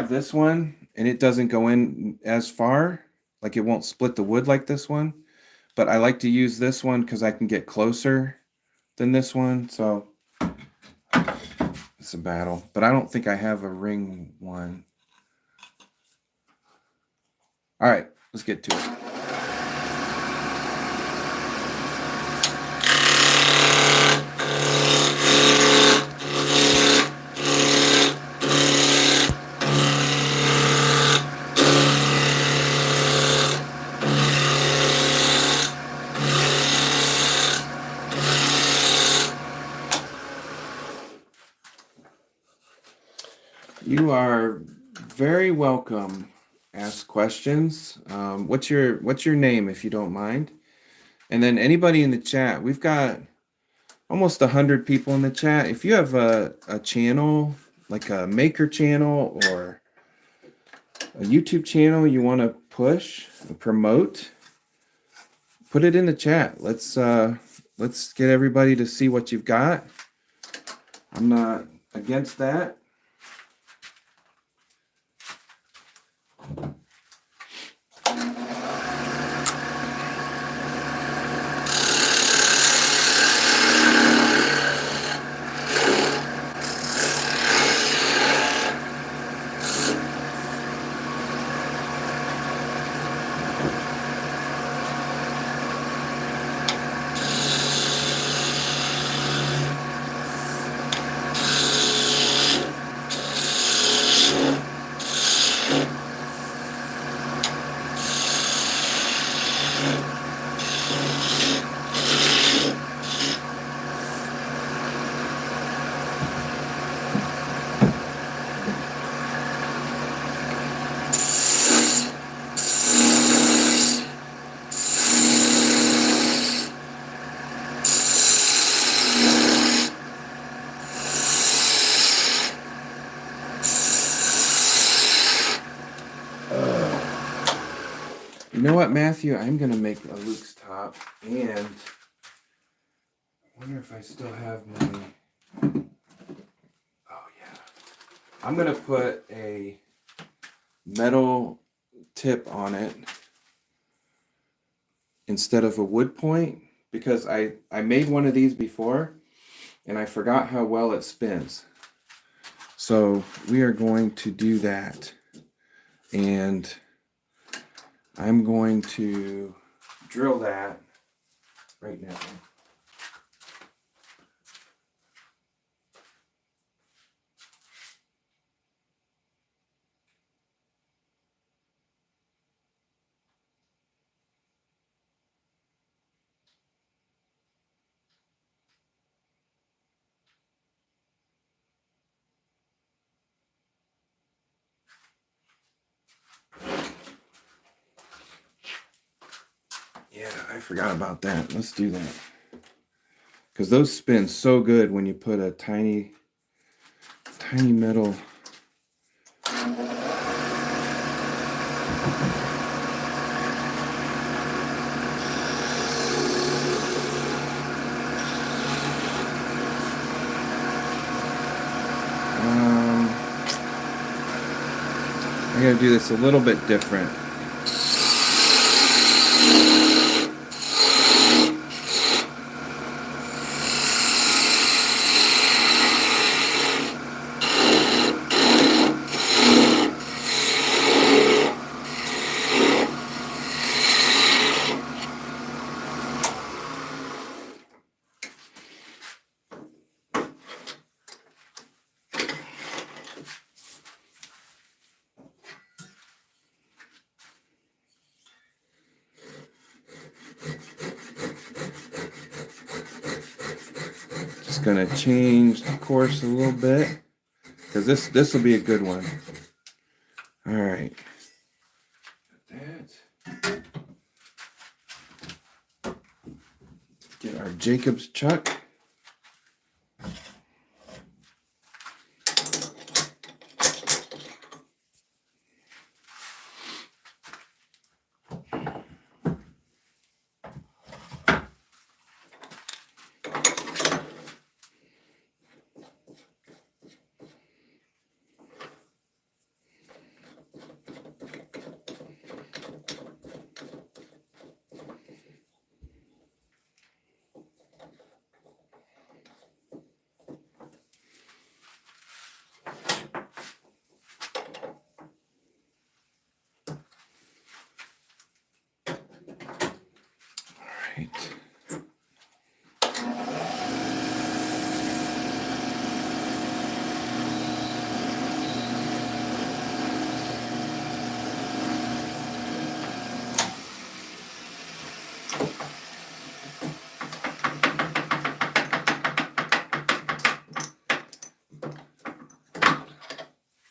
this one and it doesn't go in as far, like it won't split the wood like this one, but I like to use this one because I can get closer than this one. So it's a battle, but I don't think I have a ring one. All right, let's get to it. You are very welcome. Ask questions. What's your name, if you don't mind? And then anybody in the chat, we've got almost 100 people in the chat. If you have a channel, like a maker channel or a YouTube channel you want to push and promote, put it in the chat. Let's get everybody to see what you've got. I'm not against that. You know what, Matthew? I'm going to make a Luke's top, and I wonder if I still have my... Oh, yeah. I'm going to put a metal tip on it instead of a wood point, because I made one of these before, and I forgot how well it spins. So we are going to do that, and I'm going to drill that right now. Yeah, I forgot about that. Let's do that. Because those spin so good when you put a tiny metal. I gotta do this a little bit different. Just gonna change the course a little bit, because this will be a good one. All right. That. Get our Jacob's chuck. Right.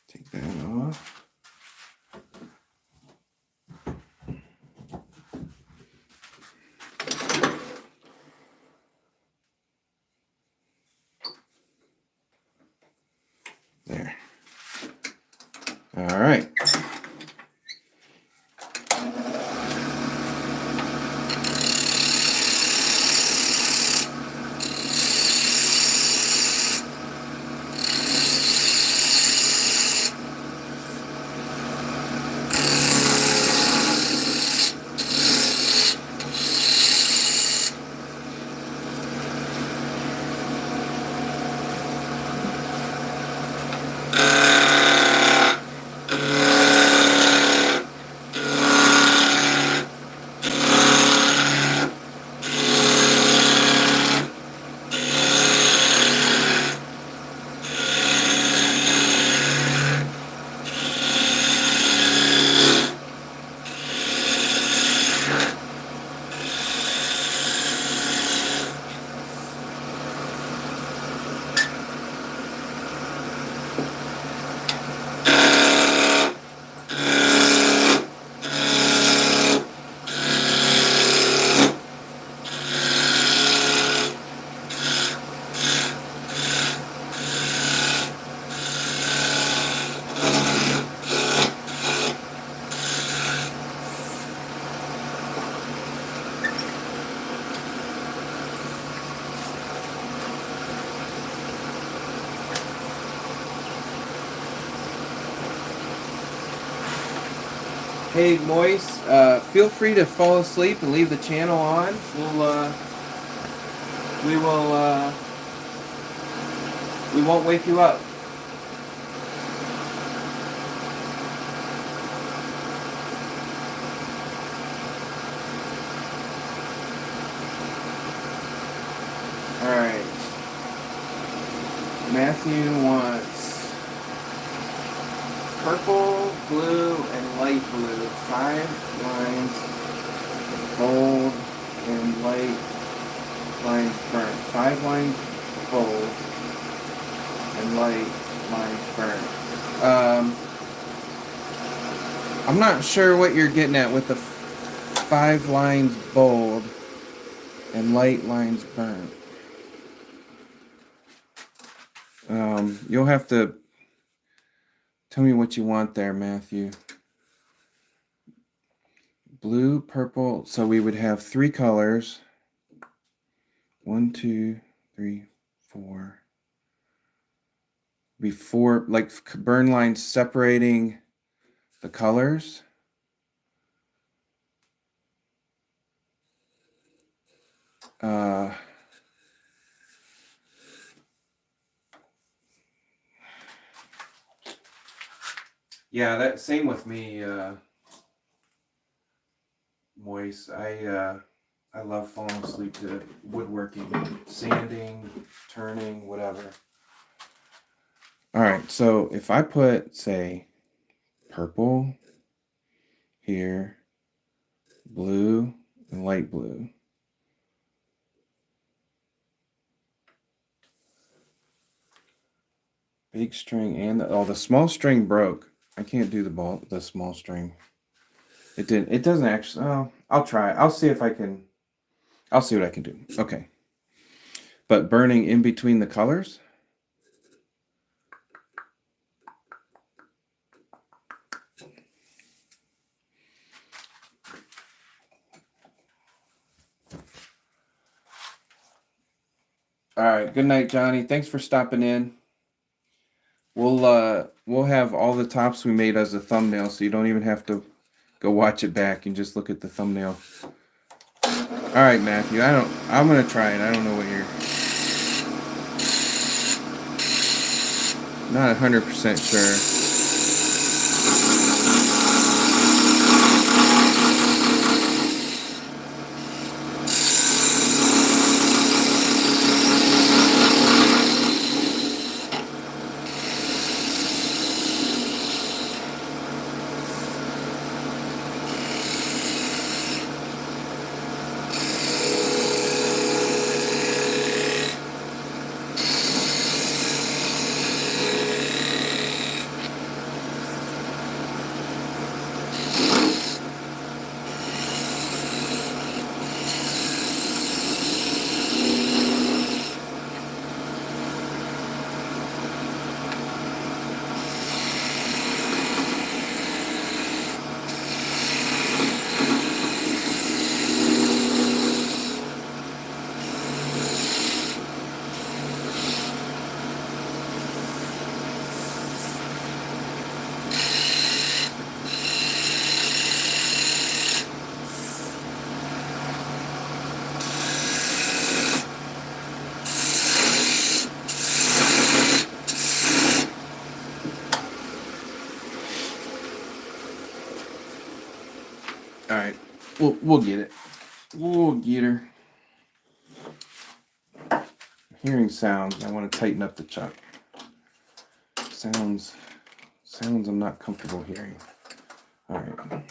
Take All right. Hey, Moise, feel free to fall asleep and leave the channel on. We won't wake you up. All right. Matthew wants purple, blue, and light blue. 5 lines bold and light lines burnt. 5 lines bold and light lines burnt. I'm not sure what you're getting at with the 5 lines bold and light lines burnt. You'll have to tell me what you want there, Matthew. Blue, purple. So we would have 3 colors. 1, 2, 3, 4. Before, like burn lines separating the colors. Yeah, that same with me, Moise. I love falling asleep to woodworking, sanding, turning, whatever. All right, so if I put, say, purple here, blue, and light blue. Big string and the small string broke. I can't do the small string. It doesn't actually. Oh, I'll try. I'll see if I can. I'll see what I can do. Okay. But burning in between the colors. All right. Good night, Johnny. Thanks for stopping in. We'll have all the tops we made as a thumbnail, so you don't even have to go watch it back and just look at the thumbnail. All right, Matthew. I'm gonna try it. I don't know what you're. Not 100% sure. All right, we'll get it. We'll get her. Hearing sounds. I want to tighten up the chuck. Sounds I'm not comfortable hearing. All right.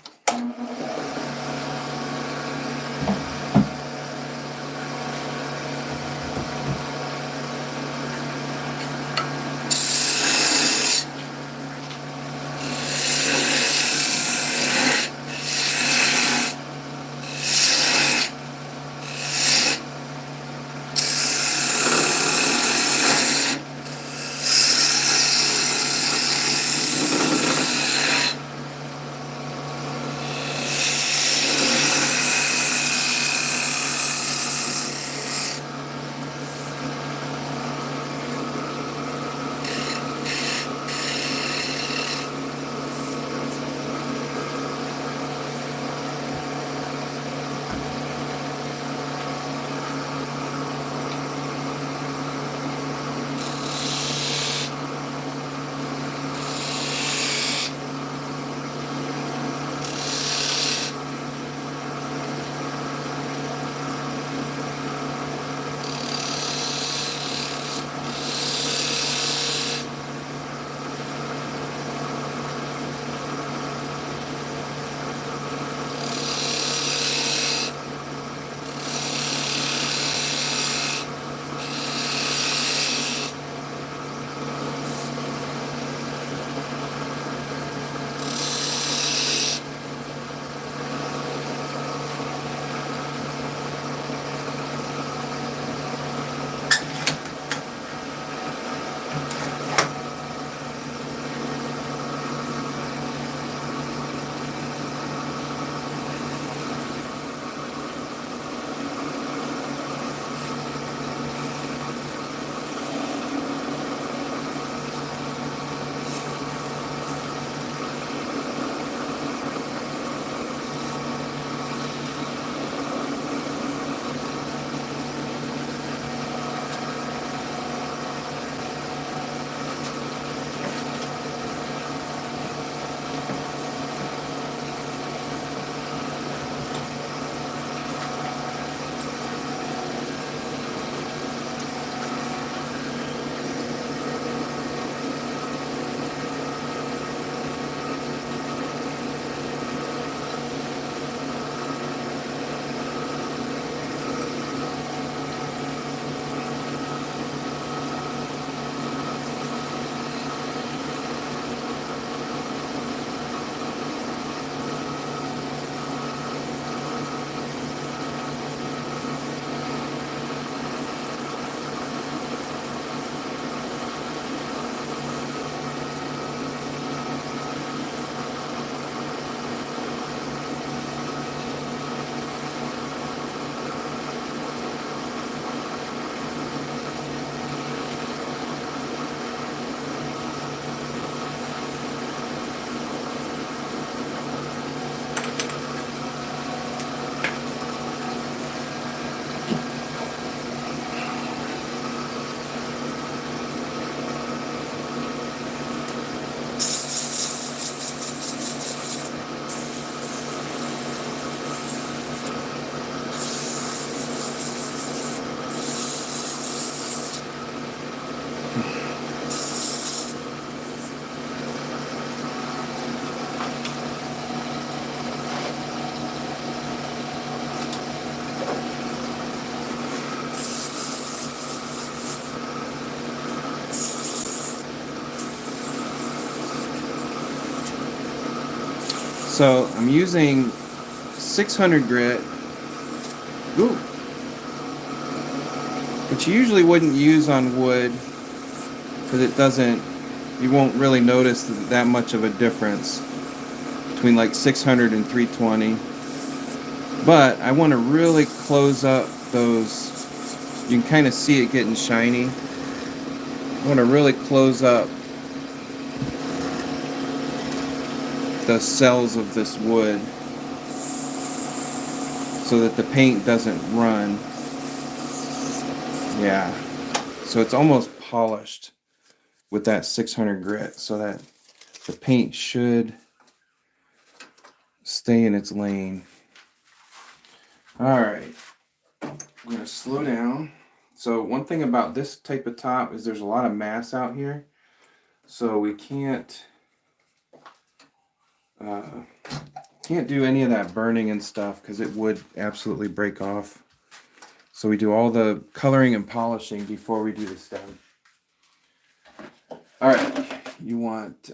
So I'm using 600 grit, ooh, which you usually wouldn't use on wood because it doesn't, you won't really notice that much of a difference between like 600 and 320. But I want to really close up those, you can kind of see it getting shiny. I want to really close up the cells of this wood so that the paint doesn't run. Yeah, so it's almost polished with that 600 grit, so that the paint should stay in its lane. All right, I'm going to slow down. So one thing about this type of top is there's a lot of mass out here. So we can't do any of that burning and stuff because it would absolutely break off. So we do all the coloring and polishing before we do the stem. All right, you want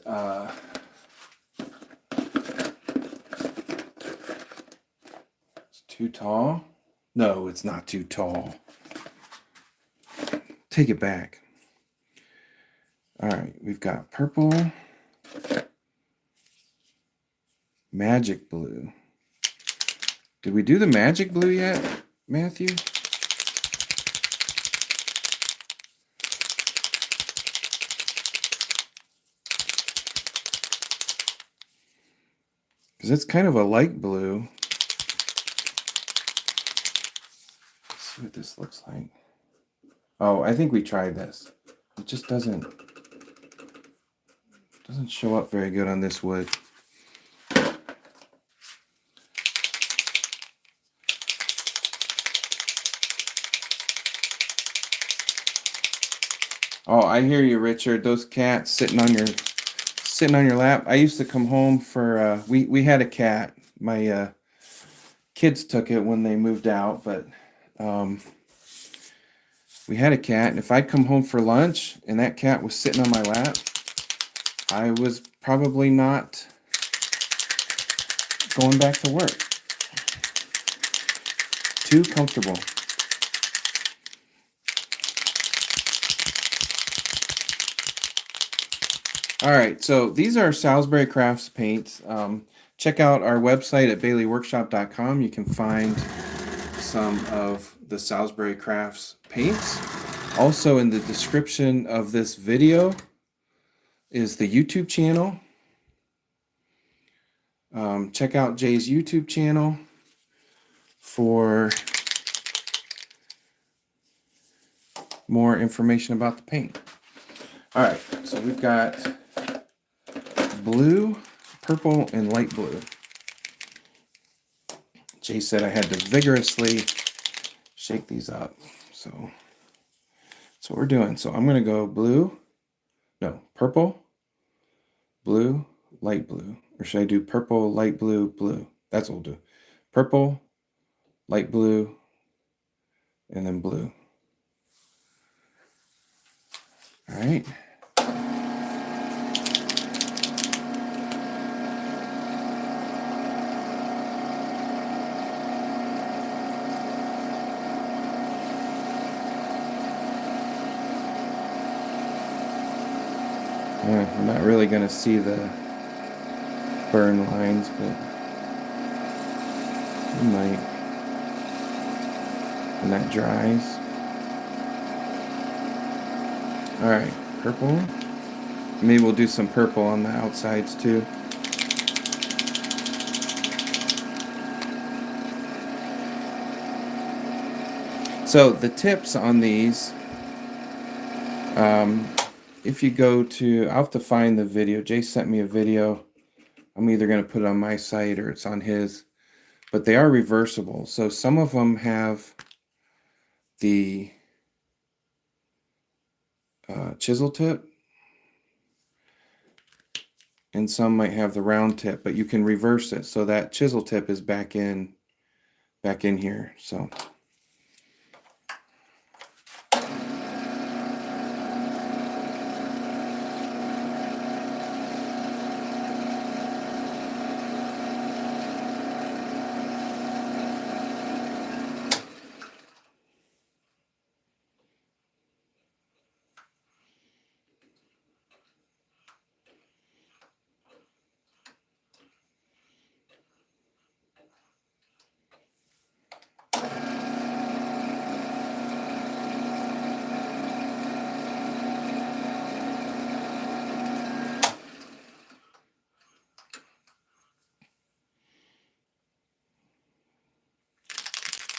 it's too tall? No, it's not too tall. Take it back. All right, we've got purple, magic blue. Did we do the magic blue yet, Matthew? Because it's kind of a light blue. Let's see what this looks like. Oh, I think we tried this. It just doesn't show up very good on this wood. Oh, I hear you, Richard. Those cats sitting on your lap. I used to come home for we had a cat. My kids took it when they moved out, but we had a cat, and if I'd come home for lunch and that cat was sitting on my lap, I was probably not going back to work. Too comfortable. All right, so these are Salisbury Crafts paints. Check out our website at baileyworkshop.com. You can find some of the Salisbury Crafts paints. Also in the description of this video is the YouTube channel. Check out Jay's YouTube channel for more information about the paint. All right, so we've got blue, purple, and light blue. Jay said I had to vigorously shake these up. So that's what we're doing. So I'm going to go purple, blue, light blue. Or should I do purple, light blue, blue? That's what we'll do. Purple, light blue, and then blue. All right. I'm not really going to see the burn lines, but you might when that dries. All right, purple. Maybe we'll do some purple on the outsides too. So the tips on these, if you go to, I'll have to find the video. Jay sent me a video. I'm either going to put it on my site or it's on his. But they are reversible. So some of them have the chisel tip. And some might have the round tip. But you can reverse it. So that chisel tip is back in here. So...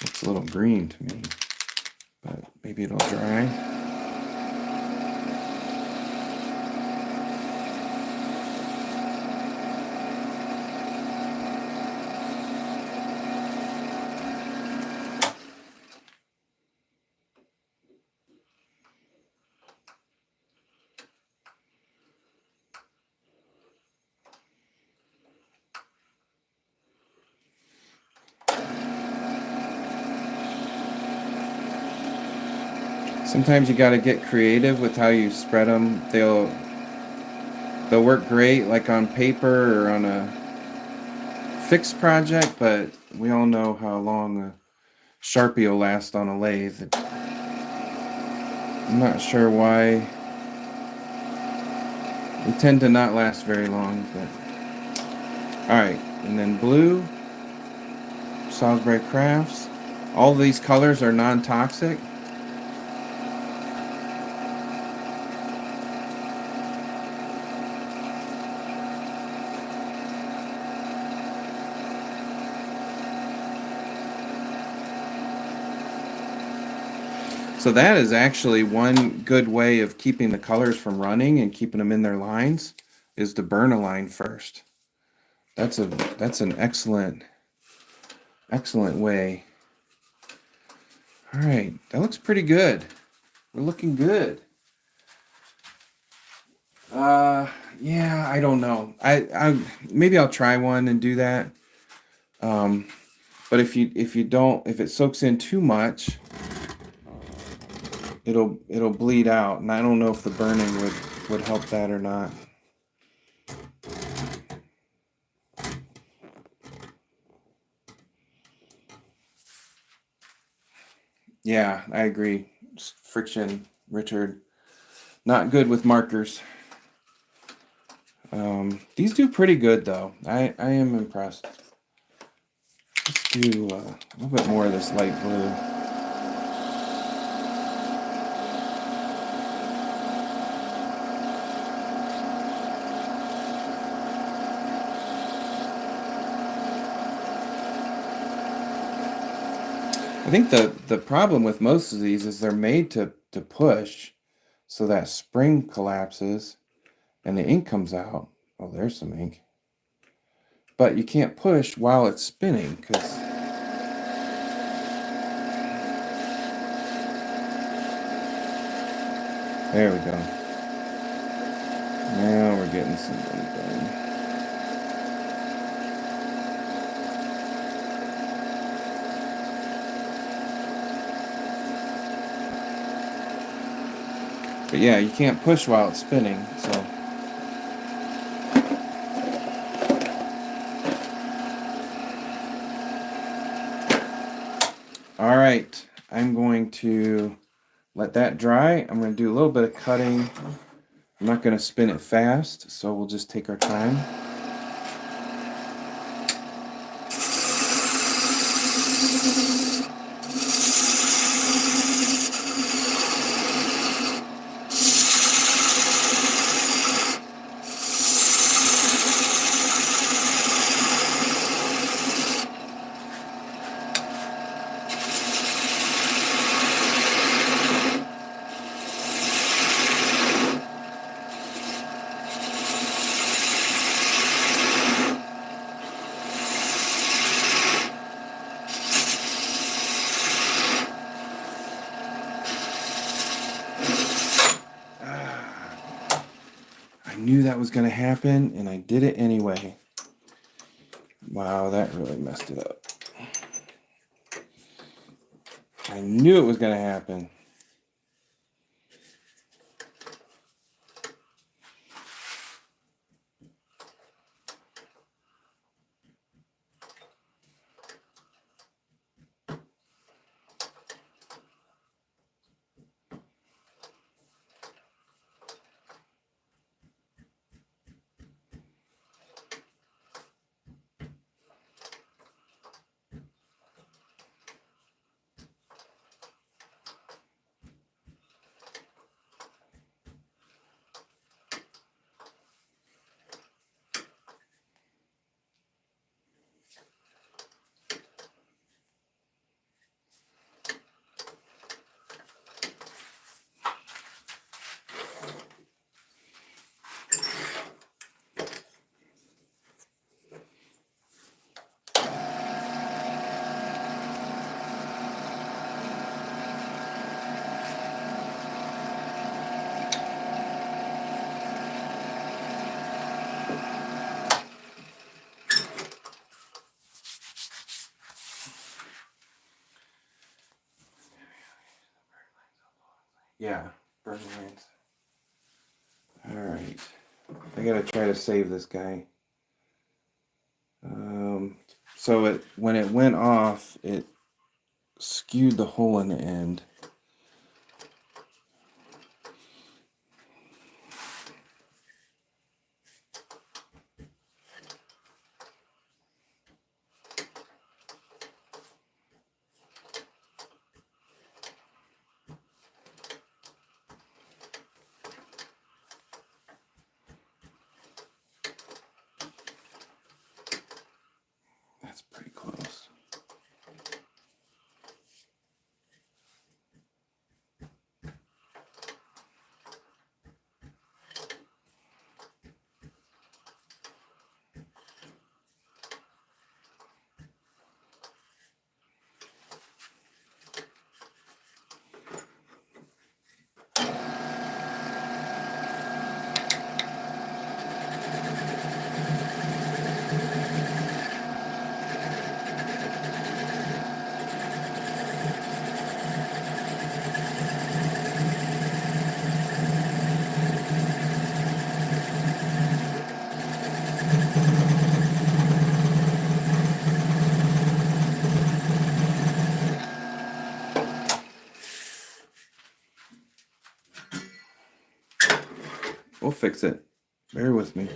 Looks a little green to me, but maybe it'll dry. Sometimes you got to get creative with how you spread them. They'll work great like on paper or on a fixed project, but we all know how long a Sharpie will last on a lathe. I'm not sure why. They tend to not last very long, but alright, and then blue, Salisbury Crafts. All of these colors are non-toxic. So that is actually one good way of keeping the colors from running and keeping them in their lines, is to burn a line first. That's an excellent way. All right, that looks pretty good. We're looking good. Yeah, I don't know. I maybe I'll try one and do that. But if it soaks in too much, it'll bleed out, and I don't know if the burning would help that or not. Yeah, I agree. Friction, Richard, not good with markers. These do pretty good though. I am impressed. Let's do a little bit more of this light blue. I think the problem with most of these is they're made to push so that spring collapses and the ink comes out. Oh, there's some ink. But you can't push while it's spinning because there we go. Now we're getting something done. But yeah, you can't push while it's spinning, so. All right, I'm going to let that dry. I'm going to do a little bit of cutting. I'm not going to spin it fast, so we'll just take our time. I knew that was going to happen, and I did it anyway. Wow, that really messed it up. I knew it was going to happen. Yeah, burn lines. Alright. I gotta try to save this guy. So when it went off, it skewed the hole in the end. That's pretty close. We'll fix it. Bear with me.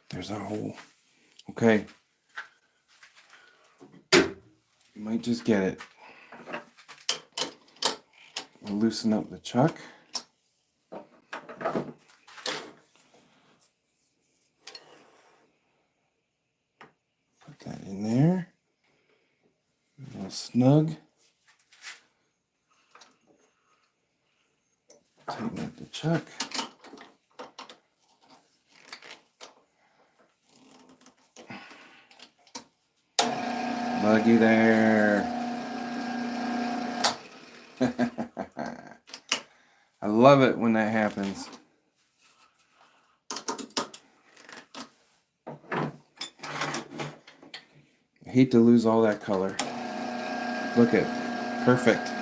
There's our hole. Okay. You might just get it. We'll loosen up the chuck. Put that in there. A little snug. Tighten up the chuck. Looky there. I love it when that happens. I hate to lose all that color. Look at perfect.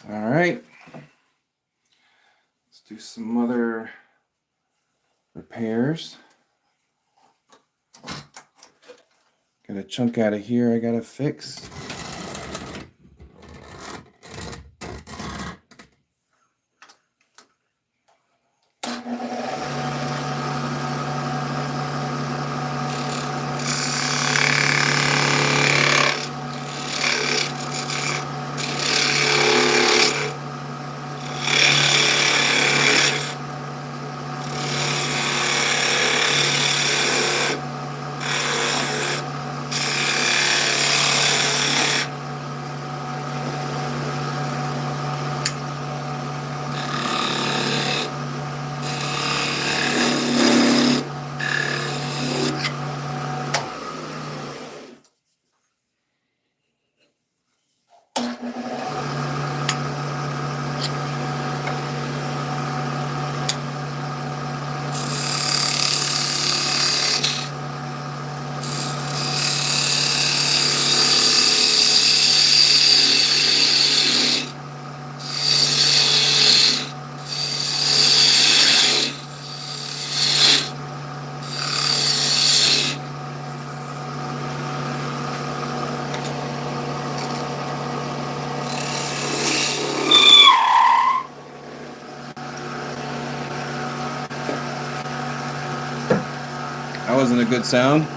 All right, let's do some other repairs. Got a chunk out of here I gotta fix. That wasn't a good sound.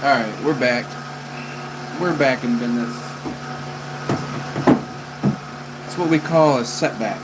All right, we're back. We're back in business. It's what we call a setback.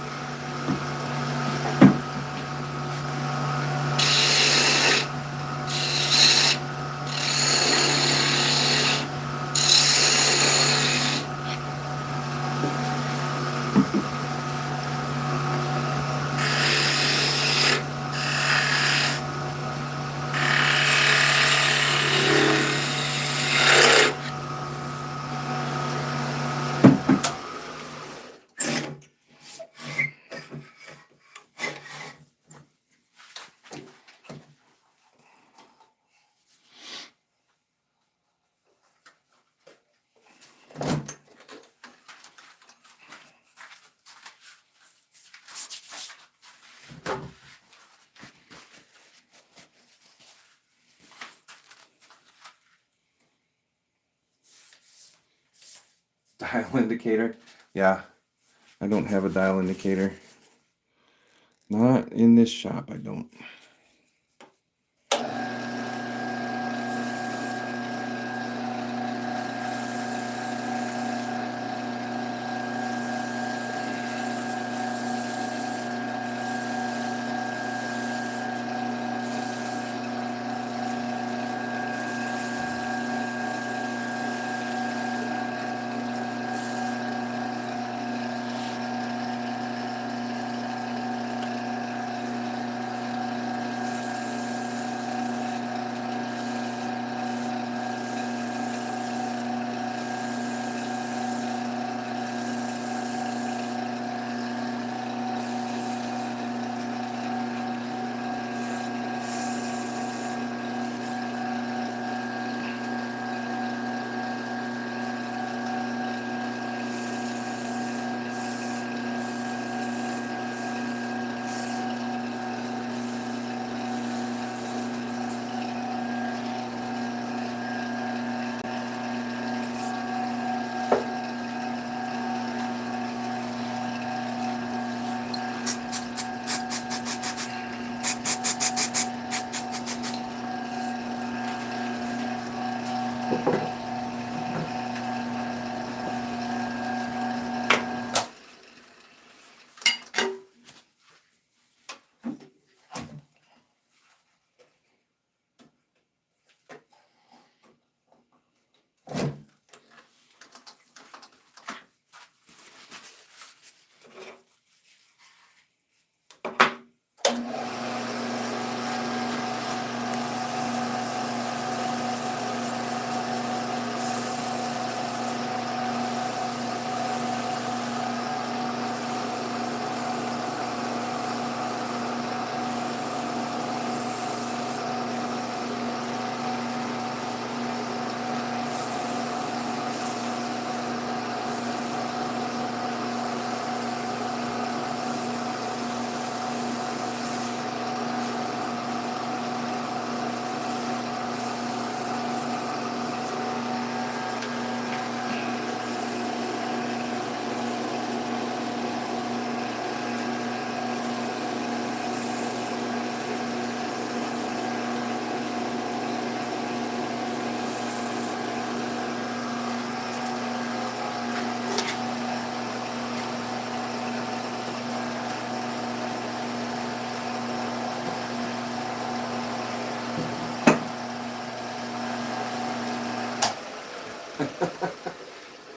Dial indicator. Yeah, I don't have a dial indicator. Not in this shop, I don't.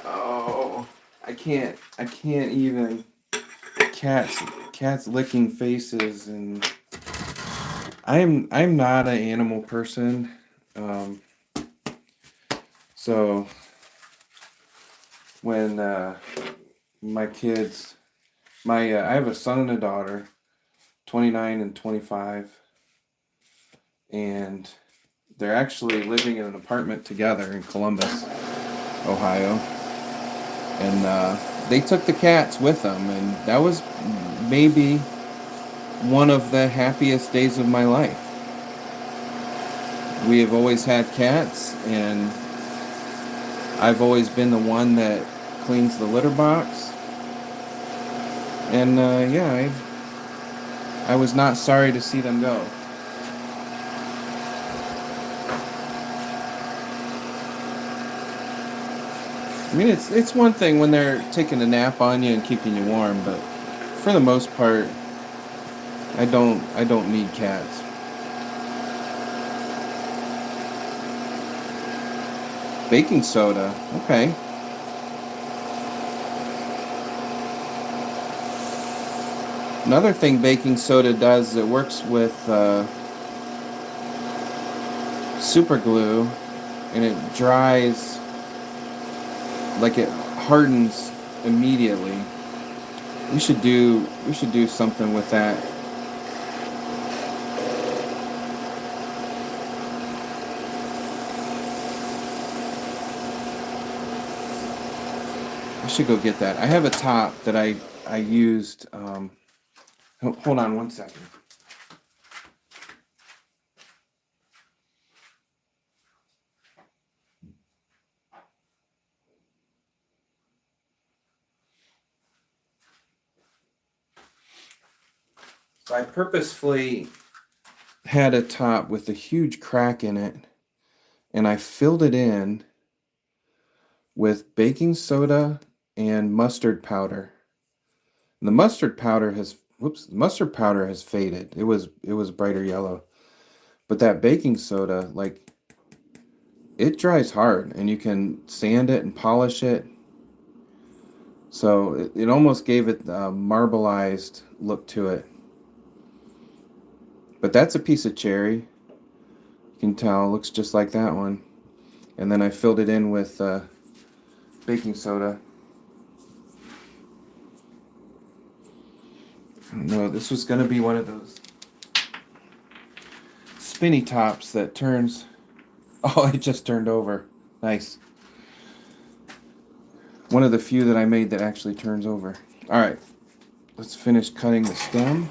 Oh, I can't even. Cats licking faces, and I'm not an animal person. Um, so when my kids, I have a son and a daughter, 29 and 25, and they're actually living in an apartment together in Columbus, Ohio. And they took the cats with them, and that was maybe one of the happiest days of my life. We have always had cats, and I've always been the one that cleans the litter box. And yeah, I was not sorry to see them go. I mean, it's one thing when they're taking a nap on you and keeping you warm, but for the most part, I don't need cats. Baking soda, okay. Another thing baking soda does, it works with super glue, and it dries, like it hardens immediately. We should do something with that. I should go get that. I have a top that I used. Hold on one second. So I purposefully had a top with a huge crack in it, and I filled it in with baking soda and mustard powder. And the mustard powder has faded. It was brighter yellow. But that baking soda, like, it dries hard, and you can sand it and polish it. So it almost gave it a marbleized look to it. But that's a piece of cherry. You can tell, it looks just like that one. And then I filled it in with baking soda. I don't know, this was going to be one of those spinny tops that turns. Oh, it just turned over. Nice. One of the few that I made that actually turns over. All right, let's finish cutting the stem.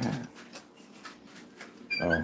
that? Oh.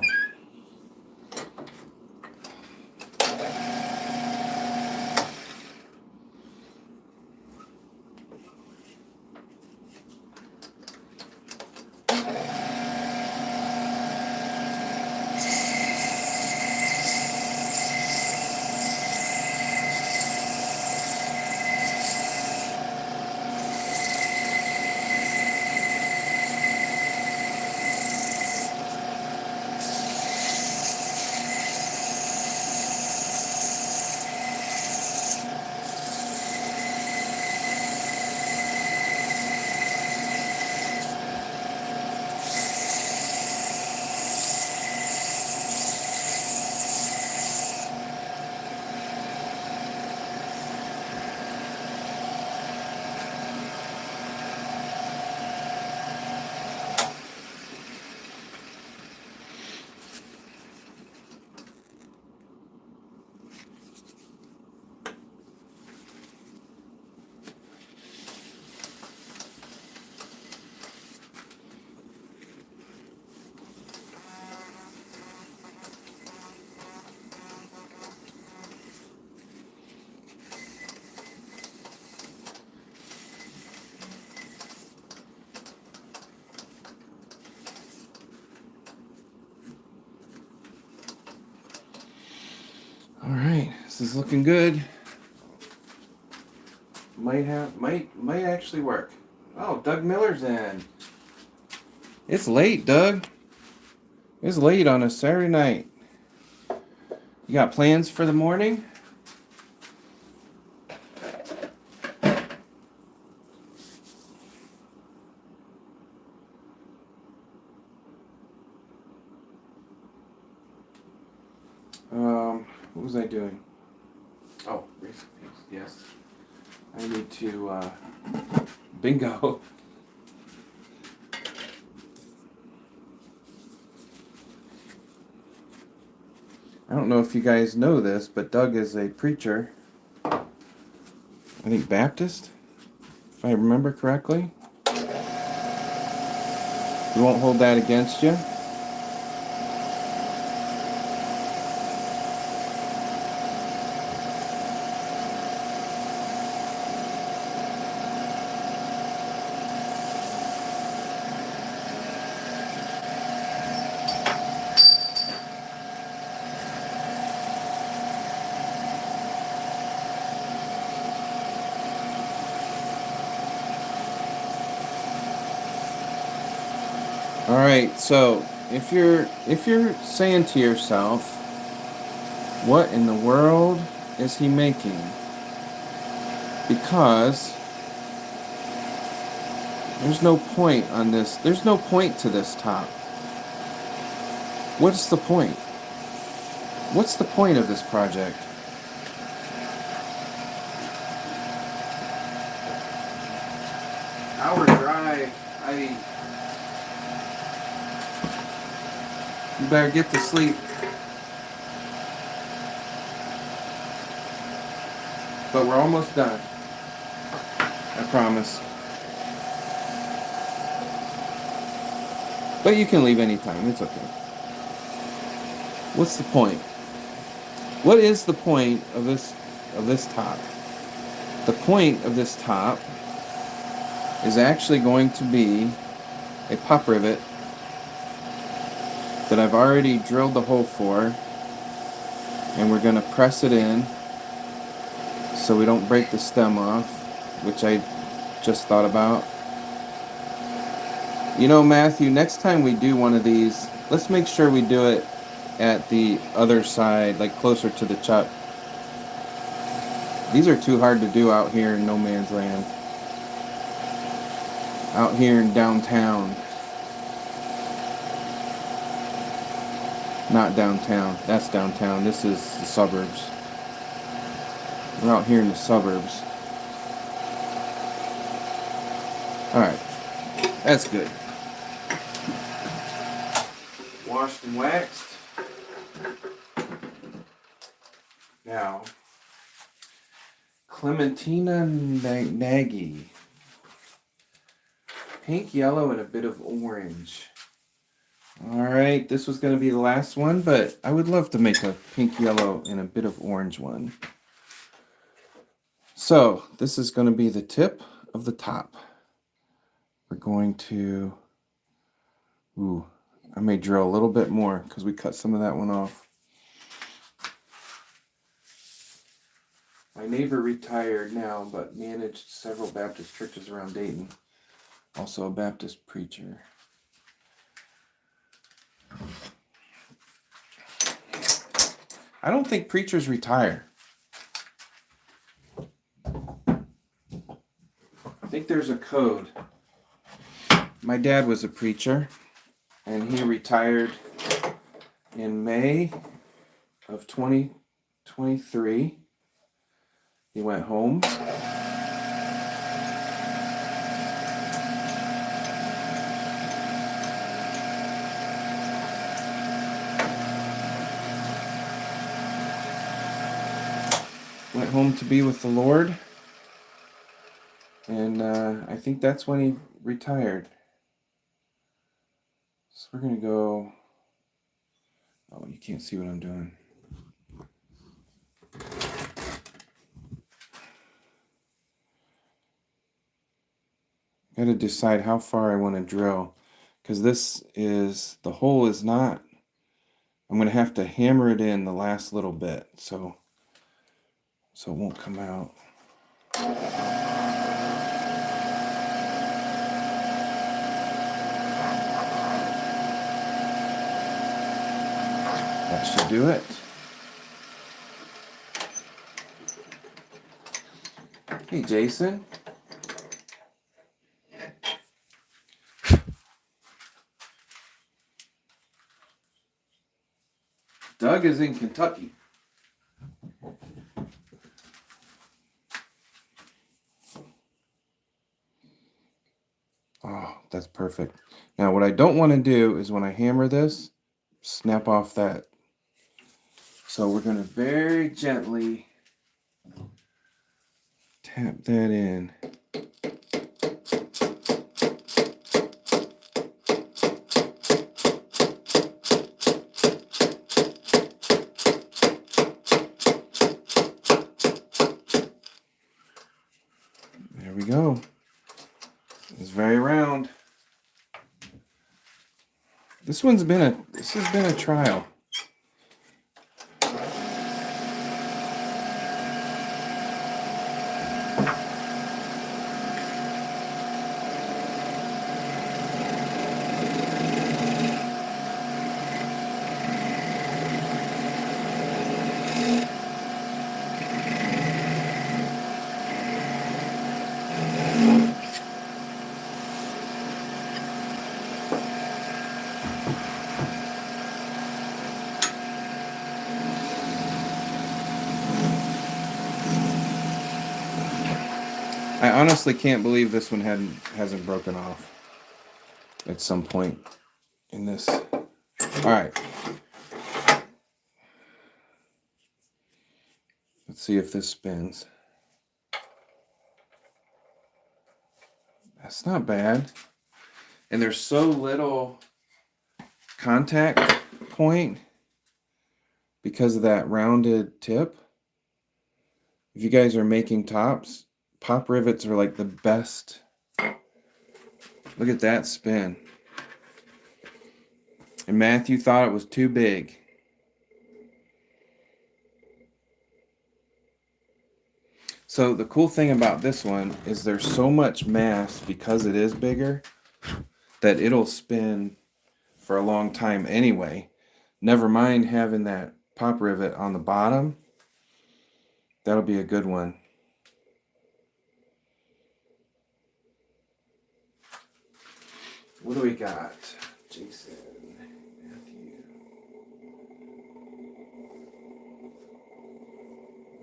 All right, this is looking good. Might actually work. Oh, Doug Miller's in. It's late, Doug. It's late on a Saturday night. You got plans for the morning? What was I doing? Oh, recipes. Yes. I need to, bingo. I don't know if you guys know this, but Doug is a preacher. I think Baptist, if I remember correctly. We won't hold that against you. All right, so if you're saying to yourself, what in the world is he making? Because there's no point on this. There's no point to this top. What's the point? What's the point of this project? Hour drive. You better get to sleep. But we're almost done. I promise. But you can leave anytime. It's okay. What's the point? What is the point of this top? The point of this top is actually going to be a pop rivet that I've already drilled the hole for, and we're going to press it in so we don't break the stem off, which I just thought about. You know, Matthew, next time we do one of these, let's make sure we do it at the other side, like closer to the chuck. These are too hard to do out here in no man's land. Out here in downtown. Not downtown. That's downtown. This is the suburbs. We're out here in the suburbs. Alright. That's good. Washed and waxed. Now, Clementina Nagy. Pink, yellow, and a bit of orange. All right, this was going to be the last one, but I would love to make a pink, yellow, and a bit of orange one. So this is going to be the tip of the top. We're going to, I may drill a little bit more because we cut some of that one off. My neighbor retired now, but managed several Baptist churches around Dayton. Also a Baptist preacher. I don't think preachers retire. I think there's a code. My dad was a preacher, and he retired in May of 2023. He went home. Went home to be with the Lord. And I think that's when he retired. So we're going to go... Oh, you can't see what I'm doing. Got to decide how far I want to drill, because the hole is not, I'm going to have to hammer it in the last little bit so it won't come out. That should do it. Hey, Jason. Doug is in Kentucky. Oh, that's perfect. Now, what I don't want to do is when I hammer this, snap off that. So we're going to very gently tap that in. There we go. It's very round. This has been a trial. I honestly can't believe this one hasn't broken off at some point in this. All right. Let's see if this spins. That's not bad. And there's so little contact point because of that rounded tip. If you guys are making tops, pop rivets are like the best. Look at that spin. And Matthew thought it was too big. So the cool thing about this one is there's so much mass because it is bigger that it'll spin for a long time anyway. Never mind having that pop rivet on the bottom. That'll be a good one. What do we got? Jason, Matthew,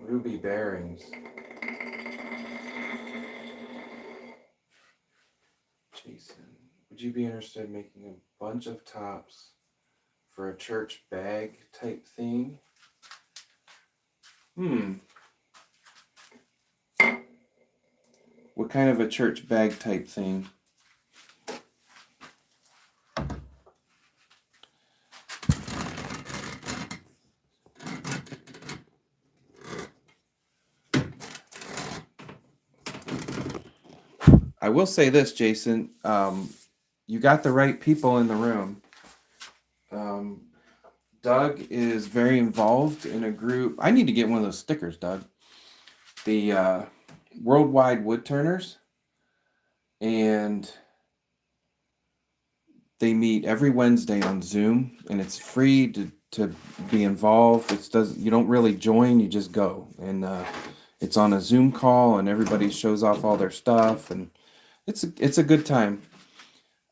ruby bearings. Jason, would you be interested in making a bunch of tops for a church bag type thing? What kind of a church bag type thing? I will say this, Jason. You got the right people in the room. Doug is very involved in a group. I need to get one of those stickers, Doug. The Worldwide Woodturners. And they meet every Wednesday on Zoom, and it's free to be involved. You don't really join, you just go. And it's on a Zoom call, and everybody shows off all their stuff, and it's a good time.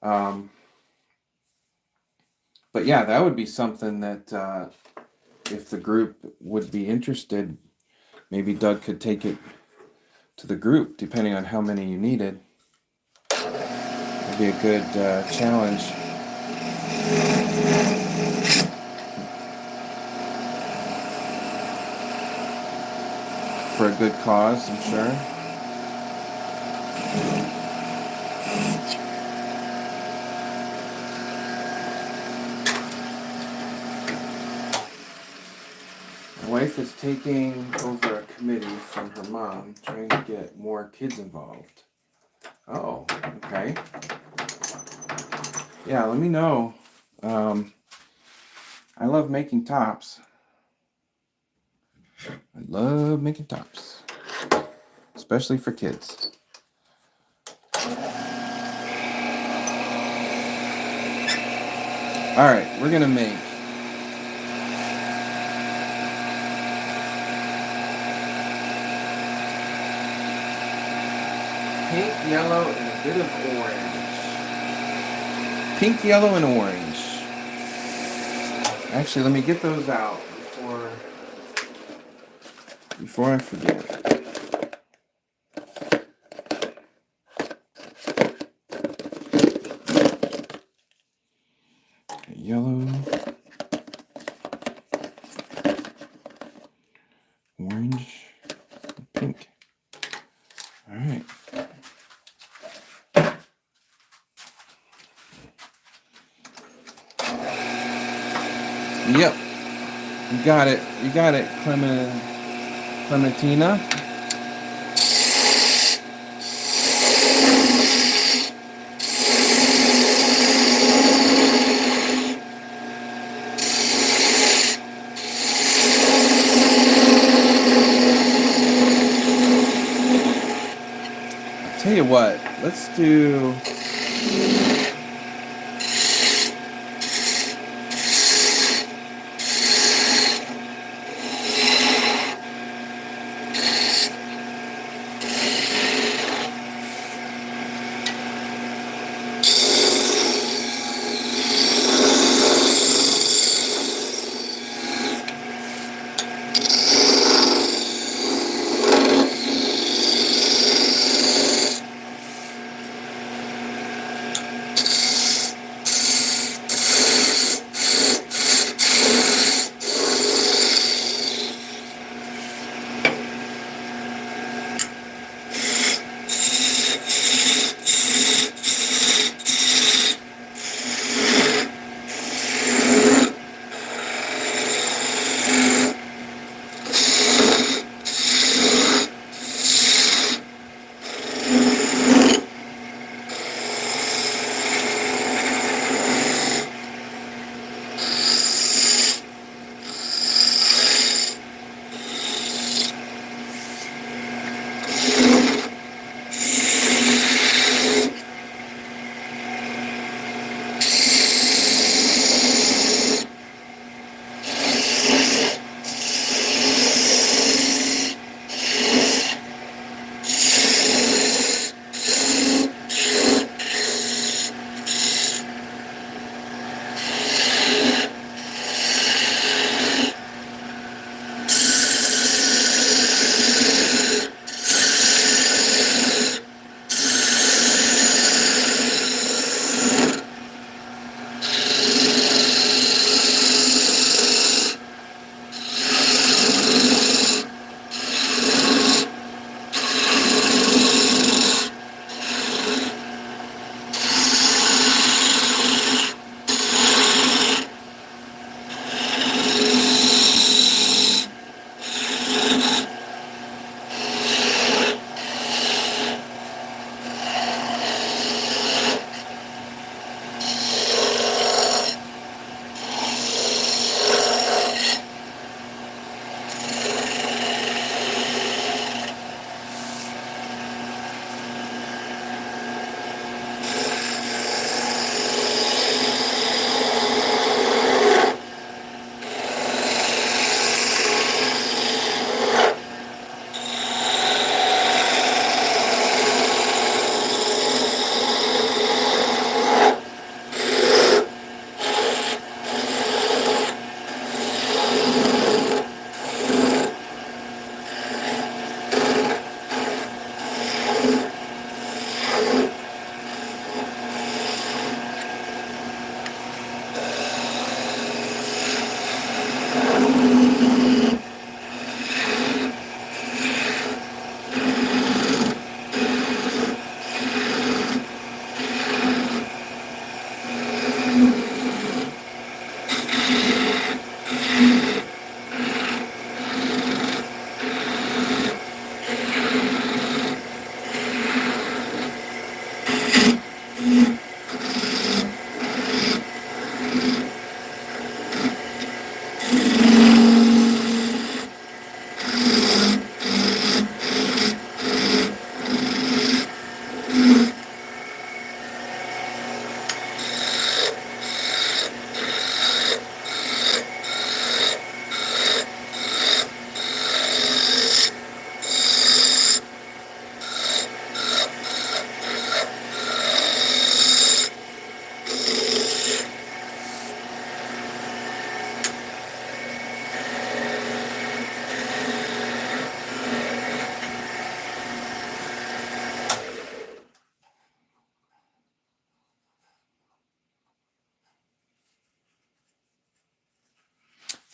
But yeah, that would be something that if the group would be interested, maybe Doug could take it to the group, depending on how many you needed. It'd be a good challenge. For a good cause, I'm sure. My wife is taking over a committee from her mom, trying to get more kids involved. Oh, okay. Yeah, let me know. I love making tops. I love making tops, especially for kids. All right, we're gonna make pink, yellow, and a bit of orange. Pink, yellow, and orange. Actually, let me get those out before I forget. Okay, yellow, orange, pink. All right. Yep, you got it. You got it, Clementina. I'll tell you what, let's do.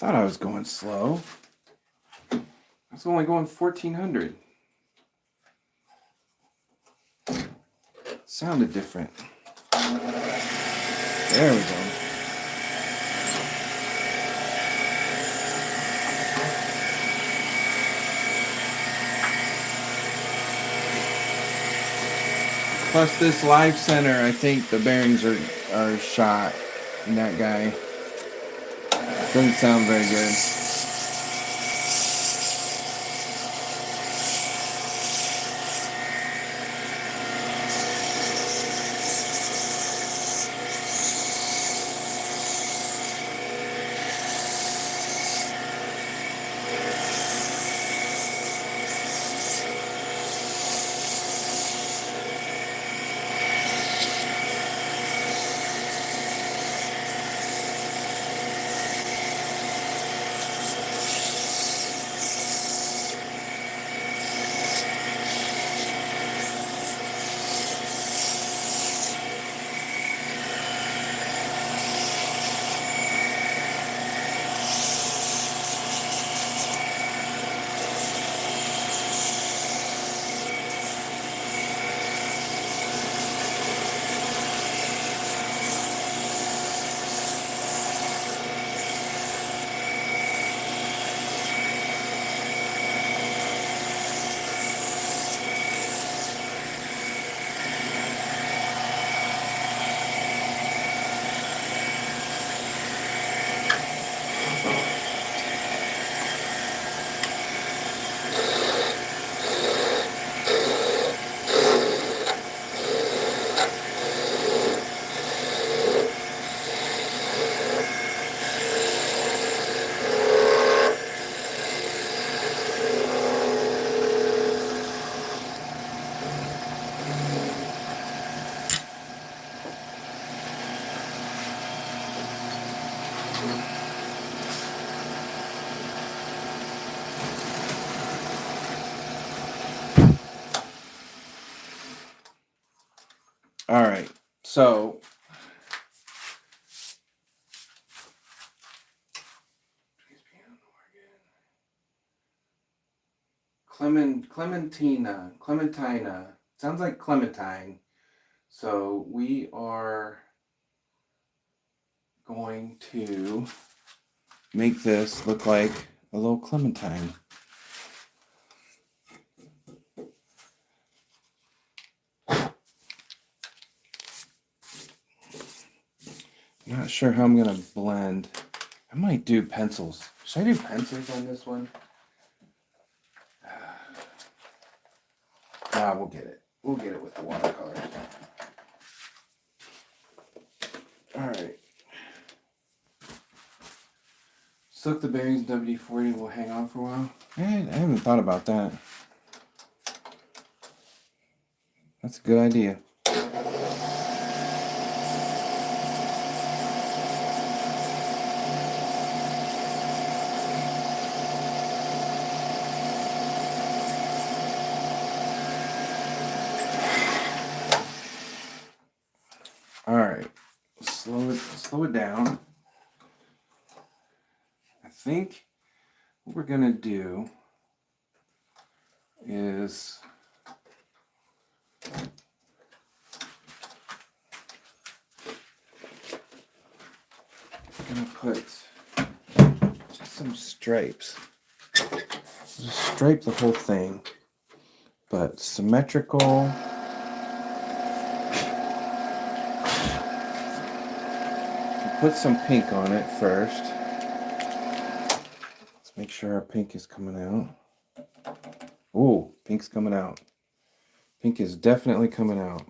Thought I was going slow. I was only going 1400. Sounded different. There we go. Plus this live center, I think the bearings are shot in that guy. Doesn't sound very good. All right, so Clementina. Sounds like Clementine. So we are going to make this look like a little Clementine. Not sure how I'm gonna blend. I might do pencils. Should I do pencils on this one? Nah, we'll get it. We'll get it with the watercolors. Alright. Soak the bearings in WD-40 will hang on for a while. I haven't thought about that. That's a good idea. Alright. Slow it down. I think what we're gonna do is gonna put just some stripes. Just stripe the whole thing, but symmetrical. Put some pink on it first. Let's make sure our pink is coming out. Ooh, pink's coming out. Pink is definitely coming out.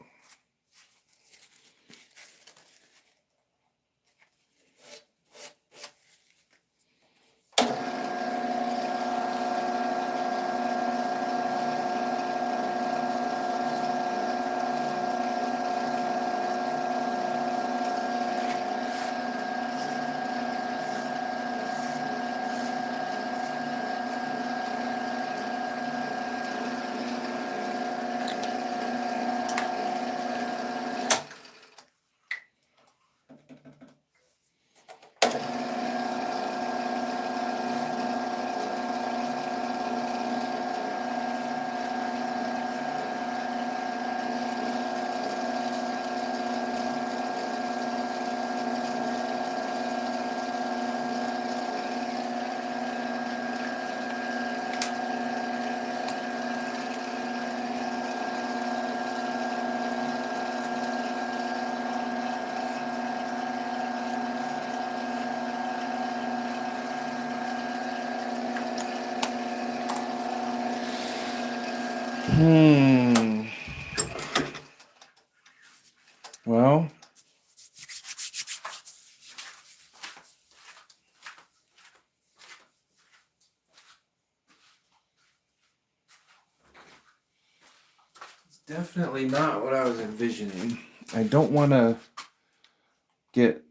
Well, it's definitely not what I was envisioning. I don't want to get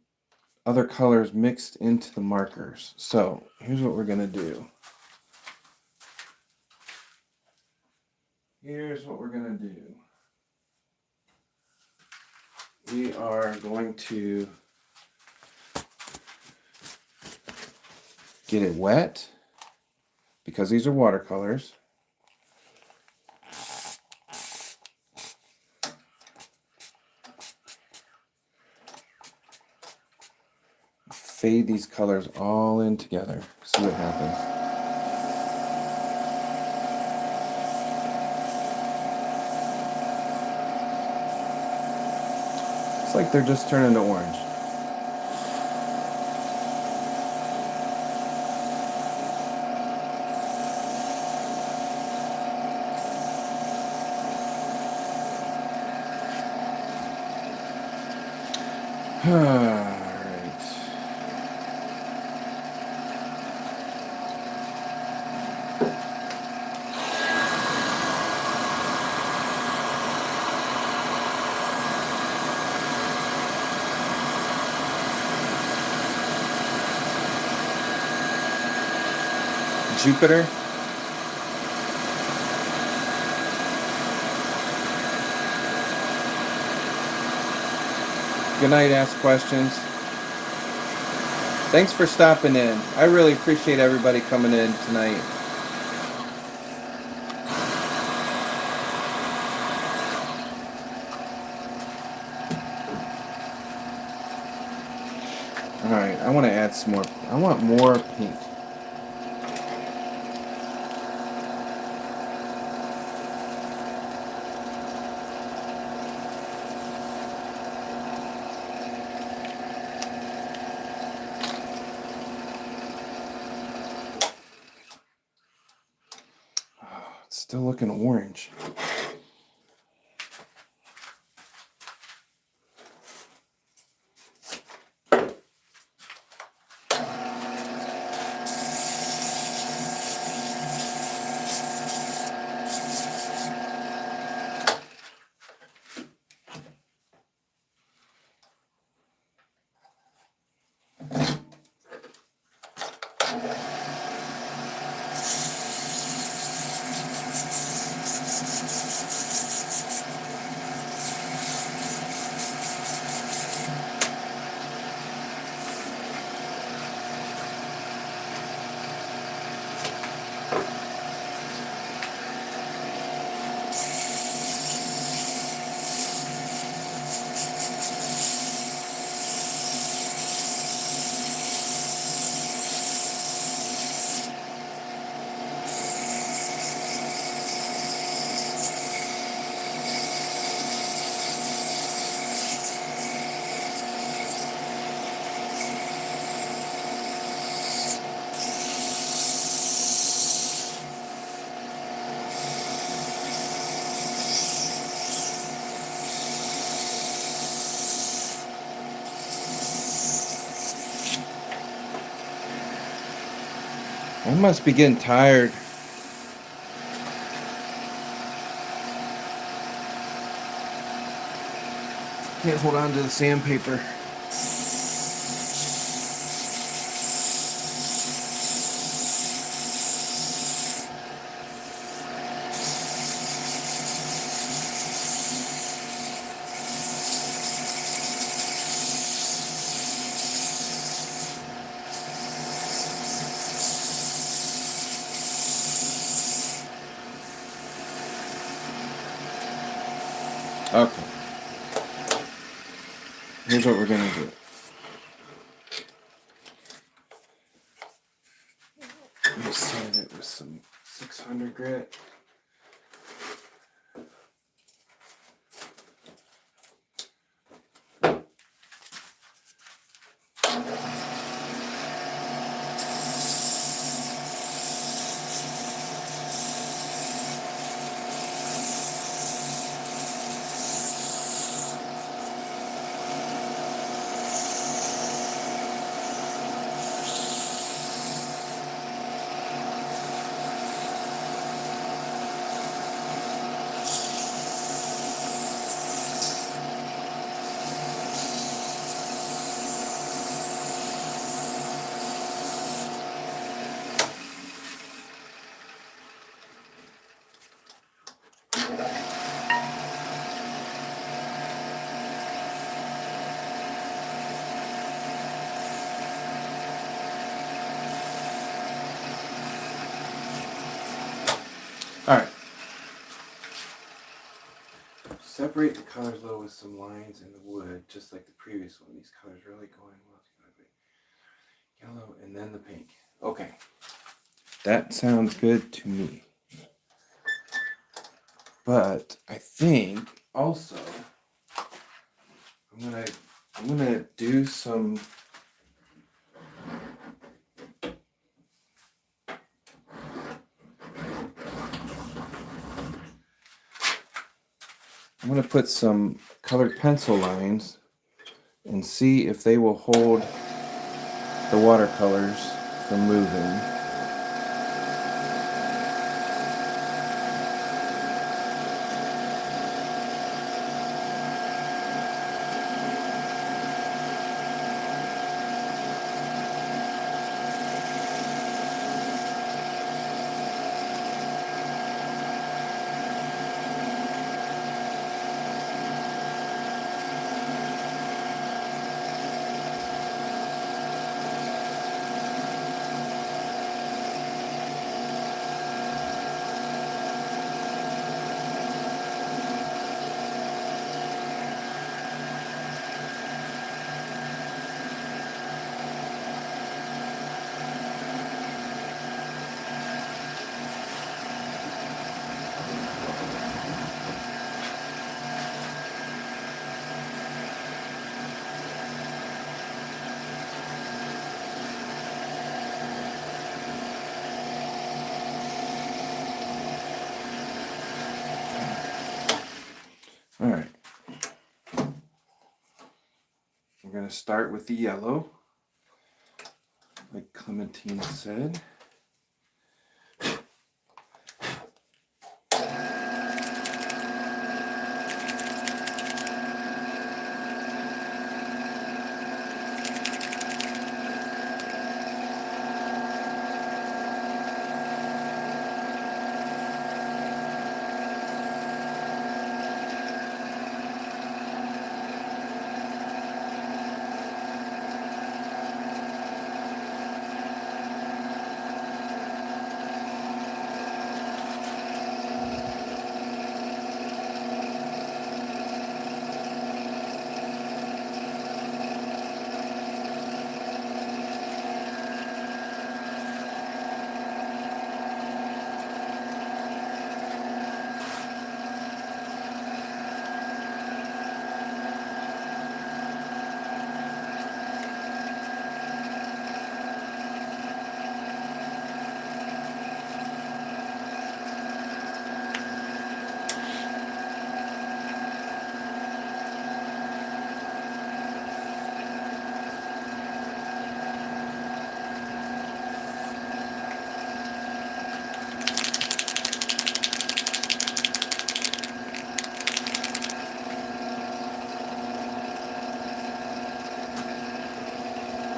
other colors mixed into the markers. So here's what we're going to do. Here's what we're going to do. We are going to get it wet because these are watercolors. Fade these colors all in together. See what happens. It's like they're just turning to orange. All right. Jupiter. Good night, Ask Questions. Thanks for stopping in. I really appreciate everybody coming in tonight. All right, I want to add some more. I want more pink. Still looking orange. I must be getting tired. Can't hold on to the sandpaper. Okay. Here's what we're going to do. Let me sand it with some 600 grit. separate the colors a little with some lines in the wood, just like the previous one. These colors really going well together. Yellow and then the pink. Okay. That sounds good to me. But I think also I'm gonna do some I'm going to put some colored pencil lines and see if they will hold the watercolors from moving. All right. We're going to start with the yellow, like Clementina said.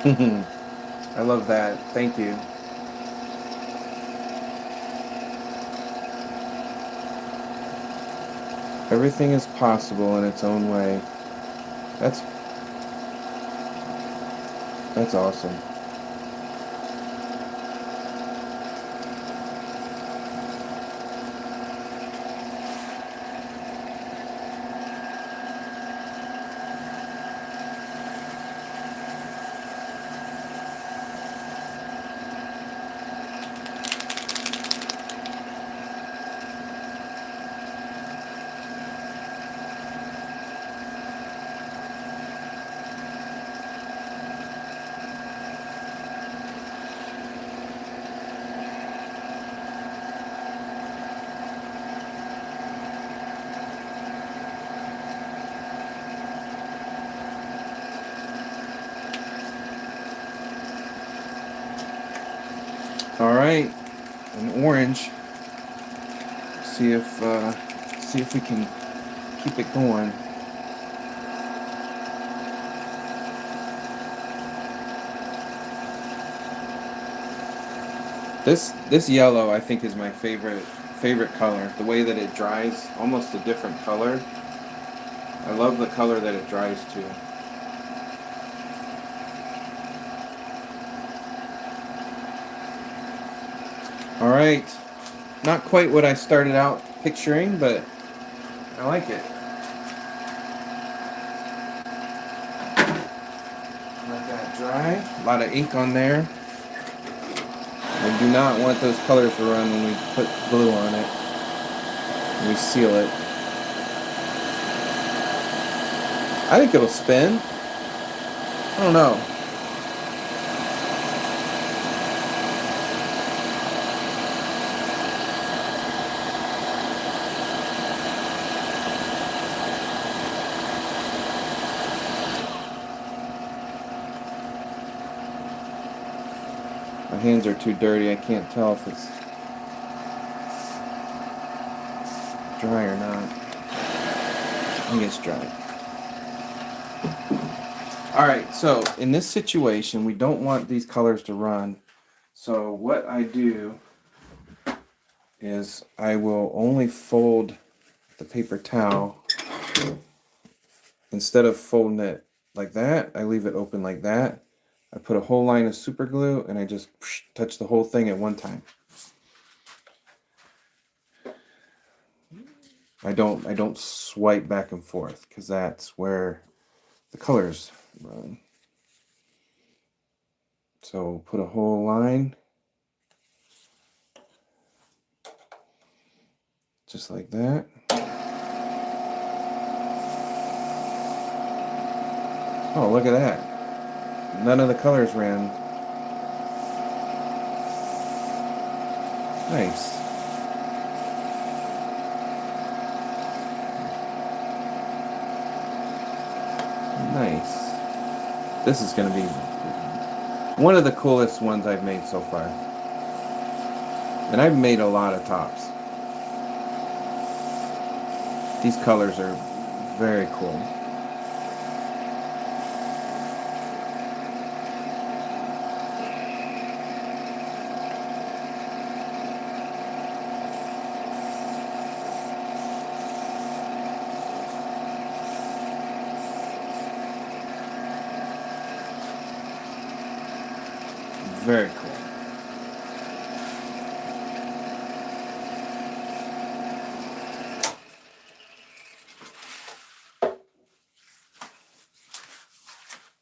I love that. Thank you. Everything is possible in its own way. That's awesome. All right, an orange. See if we can keep it going. This yellow I think is my favorite color. The way that it dries, almost a different color. I love the color that it dries to. All right, not quite what I started out picturing, but I like it. dry. A lot of ink on there. We do not want those colors to run when we put glue on it. And we seal it. I think it'll spin. I don't know. My hands are too dirty. I can't tell if it's dry or not. I think it's dry. Alright, so in this situation, we don't want these colors to run. So what I do is I will only fold the paper towel. Instead of folding it like that, I leave it open like that. I put a whole line of super glue and I just touch the whole thing at one time. I don't swipe back and forth because that's where the colors run. So put a whole line just like that. Oh, look at that. None of the colors ran. Nice. Nice. This is going to be one of the coolest ones I've made so far. And I've made a lot of tops. These colors are very cool. Very cool.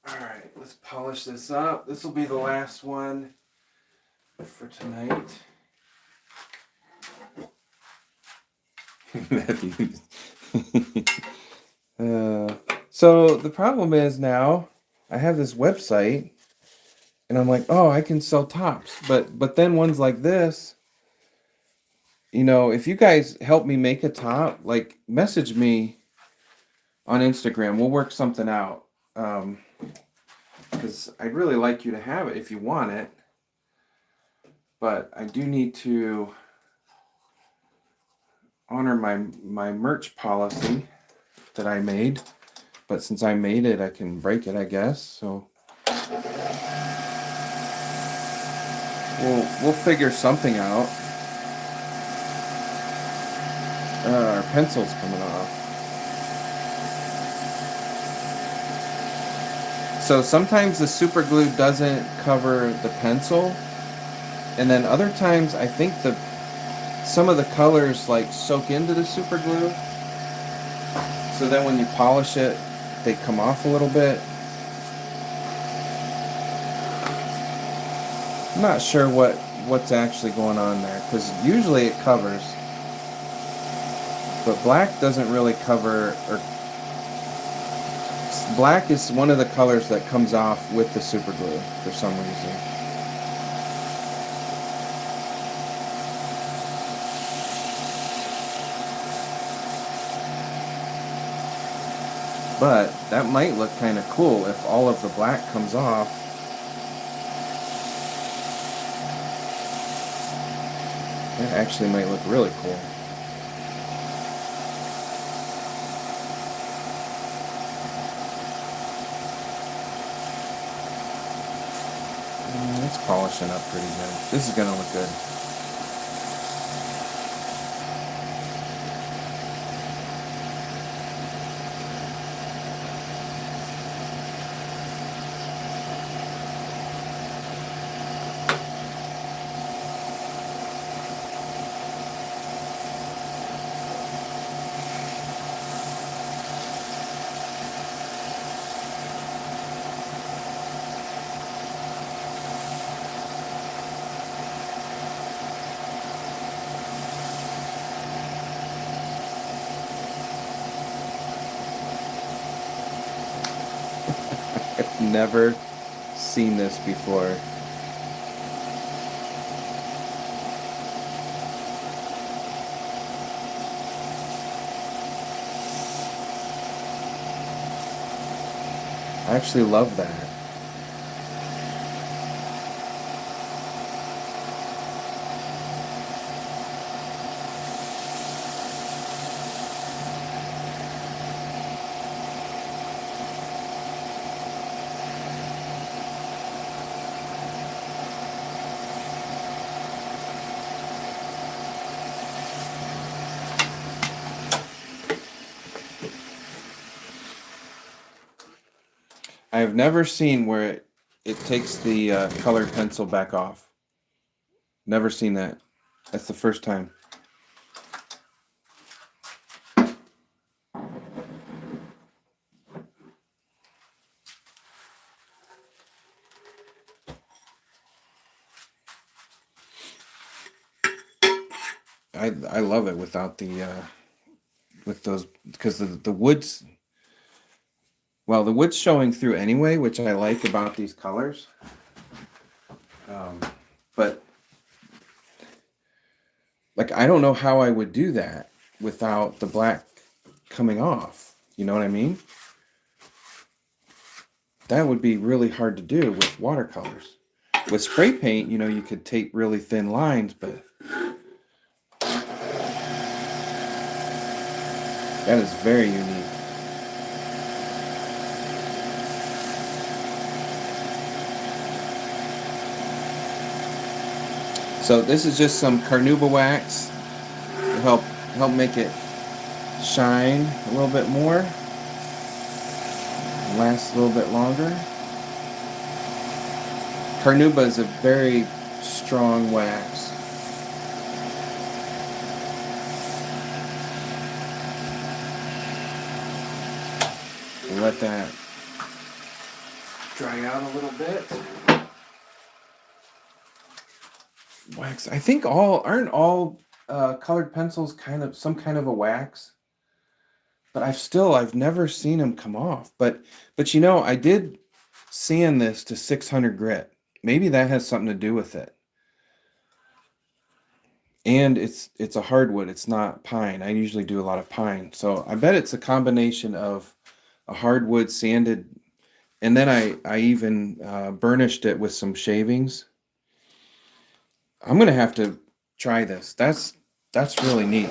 All right, let's polish this up. This will be the last one for tonight. So the problem is now I have this website. And I'm like, oh, I can sell tops. But then ones like this, you know, if you guys help me make a top, like message me on Instagram. We'll work something out. Because I'd really like you to have it if you want it. But I do need to honor my merch policy that I made. But since I made it, I can break it, I guess. So we'll figure something out. Our pencil's coming off. So sometimes the super glue doesn't cover the pencil, and then other times I think some of the colors like soak into the super glue. So then when you polish it, they come off a little bit. I'm not sure what's actually going on there, because usually it covers, but black doesn't really cover. Or black is one of the colors that comes off with the super glue for some reason. But that might look kind of cool if all of the black comes off. That actually might look really cool. It's polishing up pretty good. This is gonna look good. never seen this before. I actually love that. I have never seen where it takes the colored pencil back off. Never seen that. That's the first time. I love it without the with those, because the wood's, well, the wood's showing through anyway, which I like about these colors. But like, I don't know how I would do that without the black coming off. You know what I mean? That would be really hard to do with watercolors. With spray paint, you know, you could take really thin lines, but that is very unique. So this is just some carnauba wax to help make it shine a little bit more, last a little bit longer. Carnauba is a very strong wax. We'll let that dry out a little bit. Wax. I think aren't all colored pencils kind of some kind of a wax? But I've never seen them come off. But you know, I did sand this to 600 grit. Maybe that has something to do with it. And it's a hardwood. It's not pine. I usually do a lot of pine. So I bet it's a combination of a hardwood sanded, and then I even burnished it with some shavings. I'm gonna have to try this. That's really neat.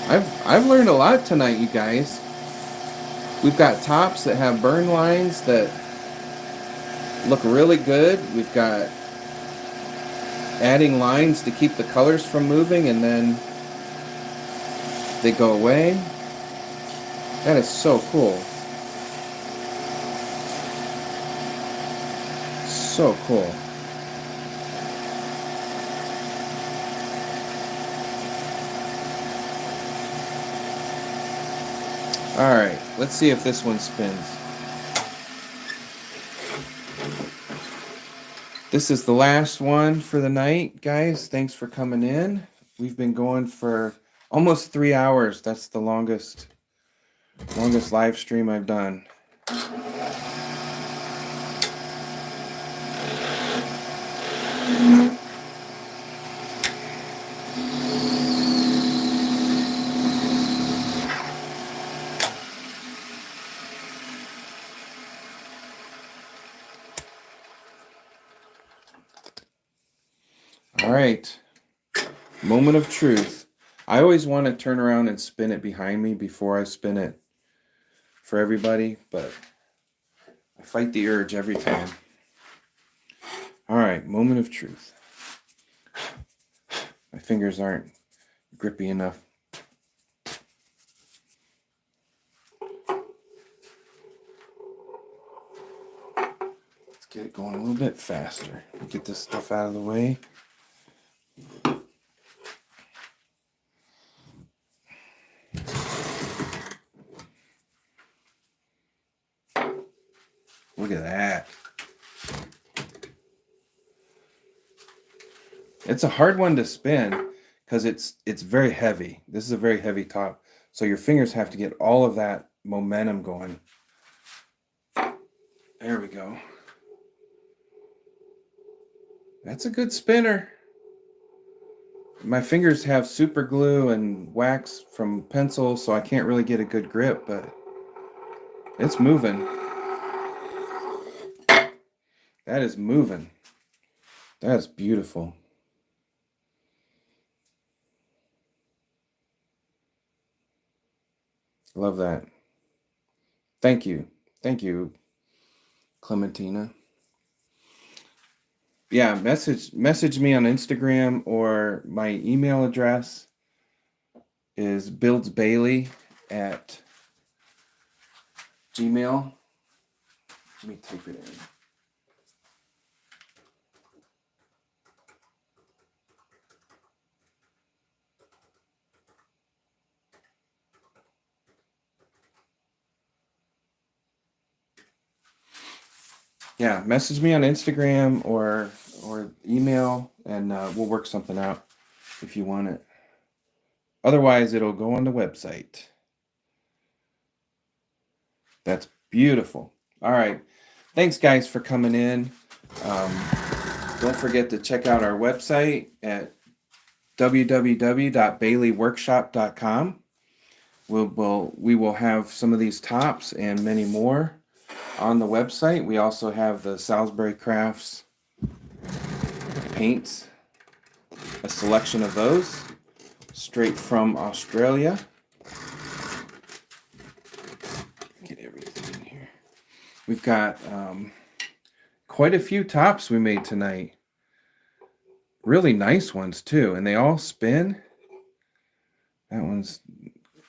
I've learned a lot tonight, you guys. We've got tops that have burn lines that look really good. We've got adding lines to keep the colors from moving, and then they go away. That is so cool. So cool. All right, let's see if this one spins. This is the last one for the night, guys. Thanks for coming in. We've been going for almost 3 hours. That's the longest live stream I've done. All right, moment of truth. I always want to turn around and spin it behind me before I spin it for everybody, but I fight the urge every time. All right, moment of truth. My fingers aren't grippy enough. Let's get it going a little bit faster. Get this stuff out of the way. Look at that. It's a hard one to spin because it's very heavy. This is a very heavy top. So your fingers have to get all of that momentum going. There we go. That's a good spinner. My fingers have super glue and wax from pencil, so I can't really get a good grip, but it's moving. That is moving. That is beautiful. Love that. Thank you. Thank you, Clementina. Yeah, message me on Instagram, or my email address is buildsbailey@gmail. Let me type it in. Yeah, message me on Instagram or email, and we'll work something out if you want it. Otherwise, it'll go on the website. That's beautiful. All right. Thanks, guys, for coming in. Don't forget to check out our website at www.baileyworkshop.com. We will have some of these tops and many more on the website. We also have the Salisbury Crafts paints, a selection of those straight from Australia. Get everything in here. We've got quite a few tops we made tonight. Really nice ones too, and they all spin. That one's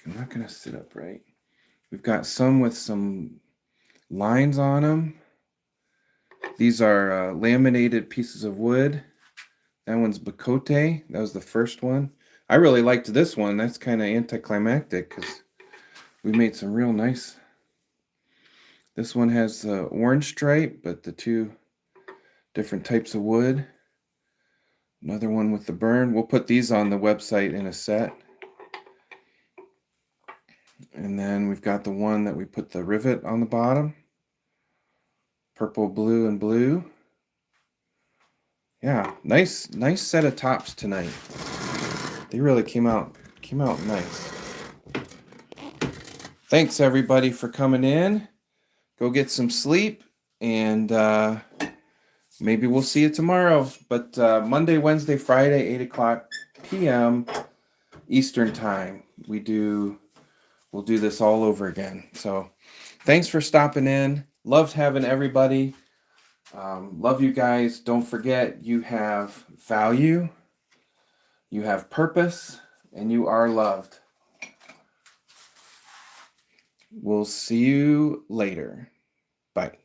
not going to sit up right. We've got some with some lines on them. These are laminated pieces of wood. That one's Bacote. That was the first one. I really liked this one. That's kind of anticlimactic because we made some real nice. This one has the orange stripe, but the two different types of wood. Another one with the burn. We'll put these on the website in a set. And then we've got the one that we put the rivet on the bottom. Purple, blue, and blue. Yeah, nice set of tops tonight. They really came out nice. Thanks everybody for coming in. Go get some sleep, and maybe we'll see you tomorrow. But Monday, Wednesday, Friday, 8:00 p.m. Eastern time. We'll do this all over again. So thanks for stopping in. Loved having everybody. Love you guys. Don't forget, you have value, you have purpose, and you are loved. We'll see you later. Bye.